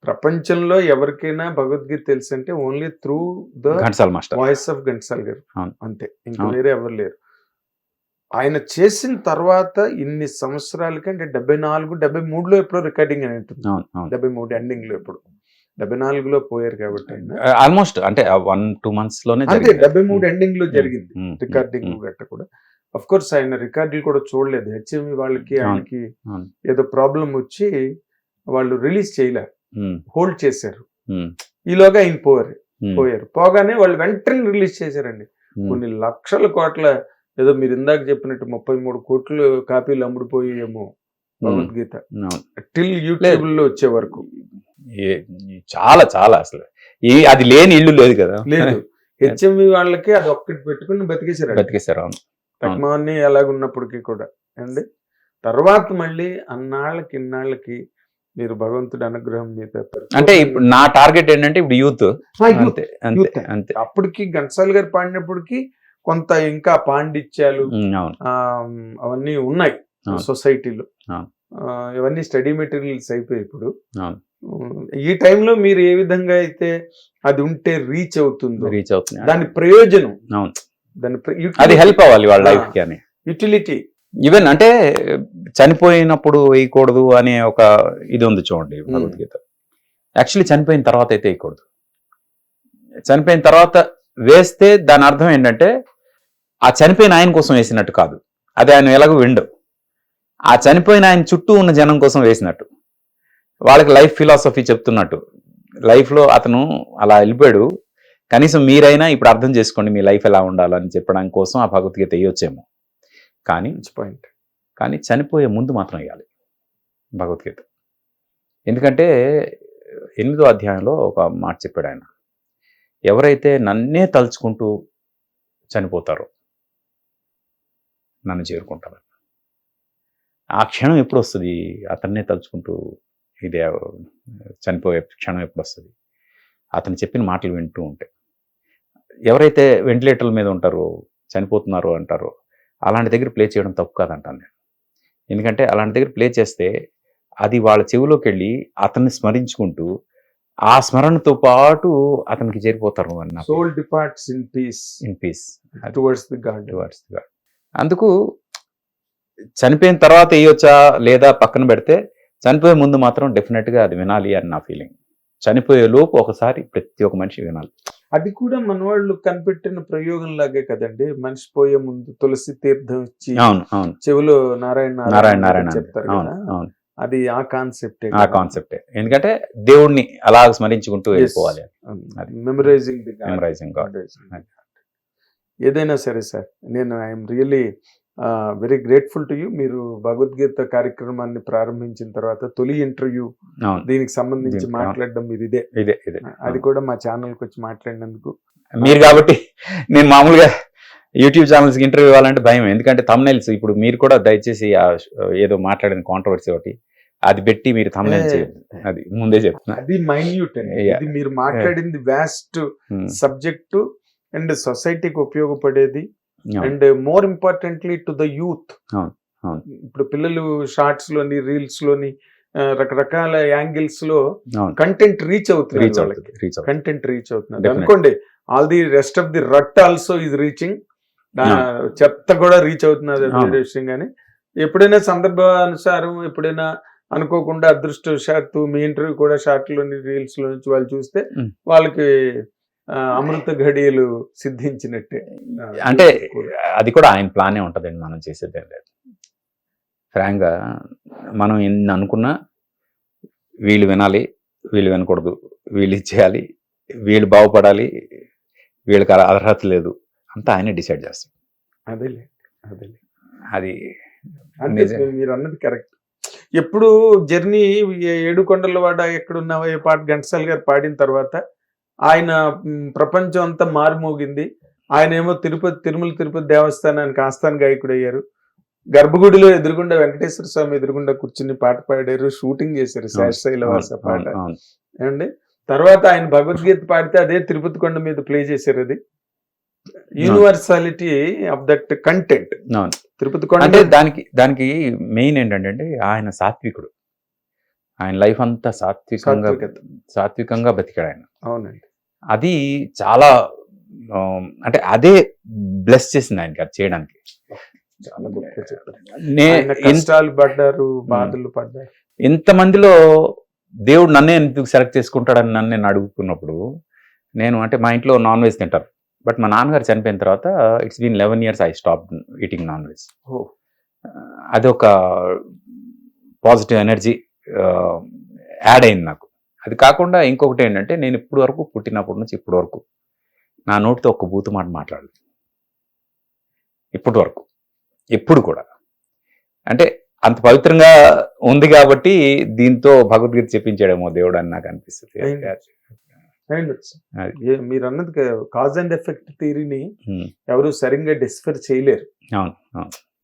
ప్రపంచంలో ఎవరికైనా భగవద్గీత తెలుసు అంటే only through the Ghantasala master, voice of Ghantasala గారు, అంతే. ఇంకా అవును. వేరే ఎవరు లేరు. ఆయన చేసిన తర్వాత ఇన్ని సంవత్సరాలకి, అంటే 74-73లో ఎప్పుడో రికార్డింగ్ అని ఉంటుంది, 73 ఎండింగ్ లో, ఎప్పుడు 74లో పోయారు కాబట్టి ఆల్మోస్ట్ అంటే 1-2 months లోనే అంతే. 73 ఎండింగ్ లో జరిగింది రికార్డింగ్ గట్ట కూడా. అఫ్ కోర్స్ ఆయన రికార్డులు కూడా చూడలేదు. హెచ్ఎంవి వాళ్ళకి ఆయనకి ఏదో ప్రాబ్లం వచ్చి వాళ్ళు రిలీజ్ చేయలేరు, హోల్డ్ చేశారు. ఈలోగా ఆయన పోయారు. పోగానే వాళ్ళు వెంటనే రిలీజ్ చేశారండి. కొన్ని లక్షల కోట్ల, ఏదో మీరు ఇందాక చెప్పినట్టు 33 కోట్లు కాపీలు అమ్ముడుపోయేమో భగవద్గీత, టిల్ యూట్యూబ్ లో వచ్చే వరకు. చాలా చాలా అసలు అది లేని ఇల్లు లేదు కదా. లేదు, హెచ్ఎంవి వాళ్ళకి అది ఒక్కటి పెట్టుకుని బతికేశారు. తక్కువని ఎలాగున్నప్పటికీ కూడా అండి. తర్వాత మళ్ళీ ఇన్నాళ్ళకి మీరు భగవంతుడి అనుగ్రహం మీద, అంటే ఇప్పుడు నా టార్గెట్ ఏంటంటే ఇప్పుడు యూత్. అంతే. అప్పటికి ఘంటసాల గారు పాడినప్పటికి కొంత ఇంకా పాండిత్యాలు అవన్నీ ఉన్నాయి సొసైటీలో. ఇవన్నీ స్టడీ మెటీరియల్స్ అయిపోయి ఇప్పుడు ఈ టైంలో మీరు ఏ విధంగా అయితే అది ఉంటే రీచ్ అవుతుంది, దాని ప్రయోజనం, అది హెల్ప్ అవ్వాలి వాళ్ళ లైఫ్ కి అని యూటిలిటీ. ఈవెన్ అంటే చనిపోయినప్పుడు వేయకూడదు అనే ఒక ఇది ఉంది చూడండి భగవద్గీత. యాక్చువల్లీ చనిపోయిన తర్వాత అయితే వేయకూడదు. చనిపోయిన తర్వాత వేస్తే దాని అర్థం ఏంటంటే ఆ చనిపోయిన ఆయన కోసం వేసినట్టు కాదు, అది ఆయన ఎలాగో విండు, ఆ చనిపోయిన ఆయన చుట్టూ ఉన్న జనం కోసం వేసినట్టు, వాళ్ళకి లైఫ్ ఫిలాసఫీ చెప్తున్నట్టు. లైఫ్లో అతను అలా వెళ్ళిపోయాడు, కనీసం మీరైనా ఇప్పుడు అర్థం చేసుకోండి మీ లైఫ్ ఎలా ఉండాలని చెప్పడానికి కోసం ఆ భగవద్గీత వేయొచ్చేమో. కానీ చనిపోయే ముందు మాత్రం వేయాలి భగవద్గీత. ఎందుకంటే 8వ అధ్యాయంలో ఒక మాట చెప్పాడు ఆయన, ఎవరైతే నన్నే తలుచుకుంటూ చనిపోతారో నన్ను చేరుకుంటారు. ఆ క్షణం ఎప్పుడు వస్తుంది? అతన్నే తలుచుకుంటూ ఇదే చనిపోయే క్షణం ఎప్పుడు వస్తుంది? అతను చెప్పిన మాటలు వింటూ ఉంటే. ఎవరైతే వెంటిలేటర్ల మీద ఉంటారో, చనిపోతున్నారో అంటారో, అలాంటి దగ్గర ప్లే చేయడం తప్పు కాదంటాను నేను. ఎందుకంటే అలాంటి దగ్గర ప్లే చేస్తే అది వాళ్ళ చెవిలోకి వెళ్ళి అతన్ని స్మరించుకుంటూ ఆ స్మరణతో పాటు అతనికి చేరిపోతారు అన్న. Soul departs in peace towards the God. అందుకు చనిపోయిన తర్వాత వేయొచ్చా లేదా పక్కన పెడితే, చనిపోయే ముందు మాత్రం డెఫినెట్గా అది వినాలి అని నా ఫీలింగ్. చనిపోయే లోపు ఒకసారి ప్రతి ఒక్క మనిషి వినాలి. అది కూడా మన వాళ్ళు కనిపెట్టిన ప్రయోగం లాగే కదండి. మనిషి పోయే ముందు తులసి తీర్థం ఇచ్చి అవును అవును చెవిలో నారాయణ నారాయణ నారాయణ చెప్తారు అవును కదా. అవును అది ఆ కాన్సెప్ట్, ఆ కాన్సెప్టే. ఎందుకంటే దేవుణ్ణి అలా స్మరించుకుంటూ వెళ్ళిపోవాలి. అది. Memorising the memorising God. ఏదైనా సరే సార్, నేను I'm really very grateful to you. మీరు భగవద్గీత కార్యక్రమాన్ని ప్రారంభించిన తర్వాత తొలి ఇంటర్వ్యూ అవును దీనికి సంబంధించి దీనికి మాట్లాడడం మీరు ఇదే. ఇదే ఇదే అది కూడా మా ఛానల్కి వచ్చి మాట్లాడినందుకు మీరు కాబట్టి. నేను మామూలుగా యూట్యూబ్ ఛానల్స్కి ఇంటర్వ్యూ ఇవ్వాలంటే భయం. ఎందుకంటే thumbnails ఇప్పుడు మీరు కూడా దయచేసి ఏదో మాట్లాడిన కాంట్రవర్సీ ఒకటి అది పెట్టి మీరు thumbnails చేయొద్దు. అది ముందే చెప్తున్నా. అది మైన్యూట్ అండి. Yeah. ఇది మీరు మాట్లాడింది వ్యాస్ట్ సబ్జెక్టు అండ్ సొసైటీకి ఉపయోగపడేది and more importantly to the youth. అవును. ఇప్పుడు పిల్లలు షార్ట్స్ లోని రీల్స్ లోని రకరకాల యాంగిల్స్ లో అవును. కంటెంట్ రీచ్ అవుతుంది. రీచ్ అవుతుంది. కంటెంట్ రీచ్ అవుతుంది Definitely. అనుకోండి. All the rest of the rut also is reaching. చెత్త కూడా రీచ్ అవుతుంది, అది వేరే విషయం. కానీ ఎప్పుడైనా సందర్భానుసారం ఎప్పుడైనా అనుకోకుండా అదృష్టవశాత్తు మీ ఇంటర్వ్యూ కూడా షార్ట్ లోని రీల్స్ లో నుంచి వాళ్ళు చూస్తే వాళ్ళకి అమృత ఘడియలు సిద్ధించినట్టే. అంటే అది కూడా ఆయన ప్లానే ఉంటుందండి. మనం చేసేది ఏం లేదు. ఫ్రాంక్ గా మనం ఎన్ని అనుకున్నా వీళ్ళు వినాలి, వీళ్ళు వినకూడదు, వీళ్ళు ఇచ్చేయాలి, వీళ్ళు బాగుపడాలి, వీళ్ళకి అర్హత లేదు, అంతా ఆయనే డిసైడ్ చేస్తాడు. అదేలే అది అంటే మీరు అన్నది కరెక్ట్. ఎప్పుడు జర్నీ ఏడుకొండలవాడ ఎక్కడున్నావో ఏ పాట ఘంటసాల గారు పాడిన తర్వాత ఆయన ప్రపంచం అంతా మారుమోగింది. ఆయన ఏమో తిరుమల తిరుపతి దేవస్థానానికి ఆస్థాన గాయకుడు అయ్యారు. గర్భగుడిలో ఎదురుగుండా వెంకటేశ్వర స్వామి ఎదురుగుండా కూర్చుని పాట పాడారు, షూటింగ్ చేశారు శేషశైలవాస పాట. ఏమండి తర్వాత ఆయన భగవద్గీత పాడితే అదే తిరుపతి కొండ మీద ప్లే చేశారు. అది universality of that content. Tirupati కొండ అంటే దానికి మెయిన్ ఏంటంటే ఆయన సాత్వికుడు. ఆయన లైఫ్ అంతా సాత్వికంగా బతికాడు ఆయన. అవునండి. అది చాలా అంటే అదే బ్లెస్ చేసింది ఆయనకి అది చేయడానికి. చాలా గొప్ప చెప్పారు. కష్టాలు పడ్డారు, బాధలు పడ్డారు. ఇంతమందిలో దేవుడు నన్నే ఎందుకు సెలెక్ట్ చేసుకుంటాడని నేను అడుగుతున్నప్పుడు, నేను అంటే మా ఇంట్లో నాన్ వెజ్ తింటారు. బట్ మా నాన్నగారు చనిపోయిన తర్వాత it's been 11 years I stop eating non veg. అదొక పాజిటివ్ ఎనర్జీ యాడ్ అయింది నాకు. అది కాకుండా ఇంకొకటి ఏంటంటే, నేను ఇప్పుడు వరకు పుట్టినప్పటి నుంచి ఇప్పటి వరకు నా నోటితో ఒక్క బూతు మాట మాట్లాడలేదు. ఇప్పటి వరకు ఎప్పుడు కూడా. అంటే అంత పవిత్రంగా ఉంది కాబట్టి దీంతో భగవద్గీత చెప్పించాడేమో దేవుడు అని నాకు అనిపిస్తుంది. మీరు అన్నది కాజ్ అండ్ ఎఫెక్ట్ థియరీని ఎవరు సరిగ్గా డిస్కస్ చేయలేరు.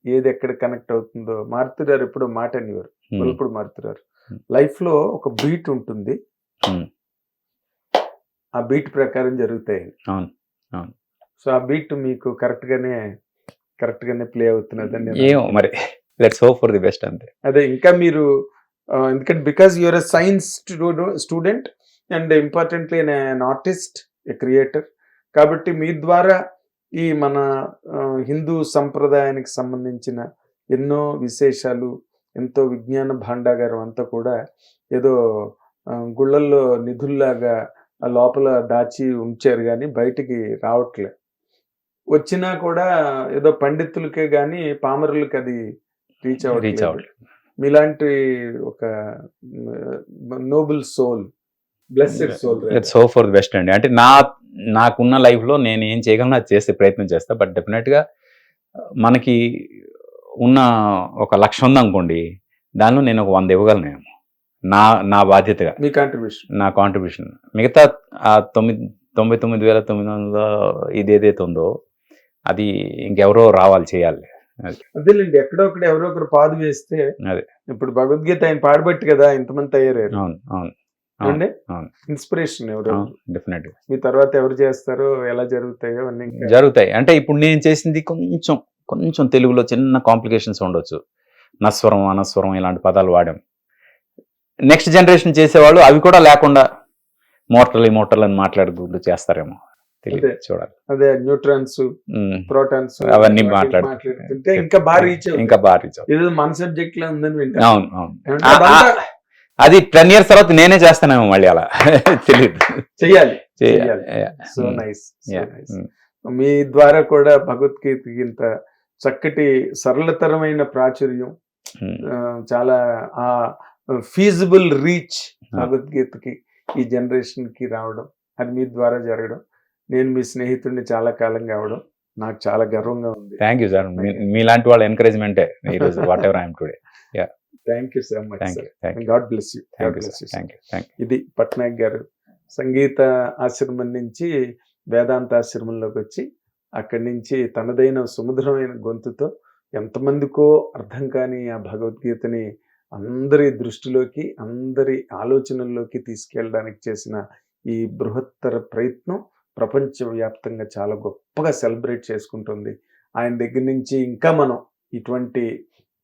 ఏది ఎక్కడ కనెక్ట్ అవుతుందో. మారుతున్నారు ఎప్పుడో మాట అనేవారు, ఇప్పుడు మారుతున్నారు. లైఫ్ లో ఒక బీట్ ఉంటుంది, ఆ బీట్ ప్రకారం జరుగుతాయి. సో ఆ బీట్ మీకు కరెక్ట్ గానే ప్లే అవుతున్నదని ఏమో మరి. Let's hope for the best అంతే. అదే ఇంకా మీరు ఎందుకంటే because your a science student and importantly an artist, a creator. కాబట్టి మీ ద్వారా ఈ మన హిందూ సంప్రదాయానికి సంబంధించిన ఎన్నో విశేషాలు, ఎంతో విజ్ఞాన భాండాగారం అంతా కూడా ఏదో గుళ్ళల్లో నిధుల్లాగా లోపల దాచి ఉంచారు కానీ బయటికి రావట్లే. వచ్చినా కూడా ఏదో పండితులకే కానీ పామరులకి అది రీచ్ అవ్వట్లేదు. మీలాంటి ఒక noble soul, blessed soul. Let's hope for the best అండి. అంటే నాకున్న లైఫ్లో నేను ఏం చేయగలను అది చేసే ప్రయత్నం చేస్తా. బట్ డెఫినెట్గా మనకి ఉన్న ఒక 1,00,000 ఉందనుకోండి, దానిలో నేను ఒక 100 ఇవ్వగలను. నా బాధ్యతగా నా కాంట్రిబ్యూషన్. మిగతా 99,900 ఇదేదైతే ఉందో అది ఇంకెవరో రావాలి, చేయాలి. అదేలేండి, ఎక్కడో ఒకటి ఎవరో ఒకరు పాదు వేస్తే. అదే ఇప్పుడు భగవద్గీత ఆయన పాడబట్టి కదా ఇంతమంది తయారయ్యారు. అవును, ఇన్స్పిరేషన్ ఎవరు. డెఫినెట్ గా మీ తర్వాత ఎవరు చేస్తారో, ఎలా జరుగుతాయో అన్ని జరుగుతాయి. అంటే ఇప్పుడు నేను చేసింది కొంచెం తెలుగులో చిన్న కాంప్లికేషన్స్ ఉండొచ్చు. నస్వరం, అనస్వరం ఇలాంటి పదాలు వాడాం. నెక్స్ట్ జనరేషన్ చేసేవాళ్ళు అవి కూడా లేకుండా మోర్టల్ అని మాట్లాడుకుంటూ చేస్తారేమో, తెలియదు, చూడాలి. అదే న్యూట్రాన్స్, ప్రోటాన్స్ అవన్నీ మాట్లాడుతుంటే ఇంకా బాగా రీచ్ అవుతుంది. ఏదో మన సబ్జెక్ట్ లో ఉందని వింటా. అవును. అది 10 years తర్వాత నేనే చేస్తానేమో మళ్ళీ అలా తెలియదు. చెయ్యాలి. Yeah. So nice. Yeah. మీ ద్వారా కూడా భగవద్గీతకి ఇంత చక్కటి సరళతరమైన ప్రాచుర్యం, చాలా ఆ ఫీజిబుల్ రీచ్ భగవద్గీతకి ఈ జనరేషన్ కి రావడం, అది మీ ద్వారా జరగడం, నేను మీ స్నేహితుడిని చాలా కాలంగా అవడం నాకు చాలా గర్వంగా ఉంది. Thank you sir. మీలాంటి వాళ్ళ ఎంకరేజ్మెంటే ఈరోజు what ever I'm today. Thank you so much. Thank you. God bless you. ఇది పట్నాయక్ గారు సంగీత ఆశ్రమం నుంచి వేదాంత ఆశ్రమంలోకి వచ్చి అక్కడి నుంచి తనదైన సుమధురమైన గొంతుతో ఎంతమందికో అర్థం కాని ఆ భగవద్గీతని అందరి దృష్టిలోకి, అందరి ఆలోచనల్లోకి తీసుకెళ్ళడానికి చేసిన ఈ బృహత్తర ప్రయత్నం ప్రపంచవ్యాప్తంగా చాలా గొప్పగా సెలబ్రేట్ చేసుకుంటుంది. ఆయన దగ్గర నుంచి ఇంకా మనం ఇటువంటి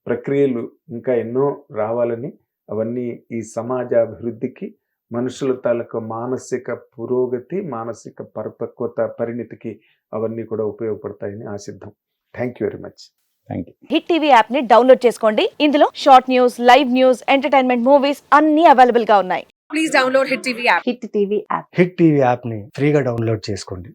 ప్రక్రియలు ఇంకా ఎన్నో రావాలని, అవన్నీ ఈ సమాజ అభివృద్ధికి, మనుషుల తాలూకు మానసిక పురోగతి, మానసిక పరిపక్వత, పరిణితికి అవన్నీ కూడా ఉపయోగపడతాయని ఆశిద్దాం. Thank you very much. Thank you. Hit TV app ని డౌన్లోడ్ చేసుకోండి. ఇందులో short news, live news, entertainment movies అన్ని అవైలబుల్ గా ఉన్నాయి. Please download Hit TV app. Hit TV app. Hit TV యాప్ని ఫ్రీగా డౌన్లోడ్ చేసుకోండి.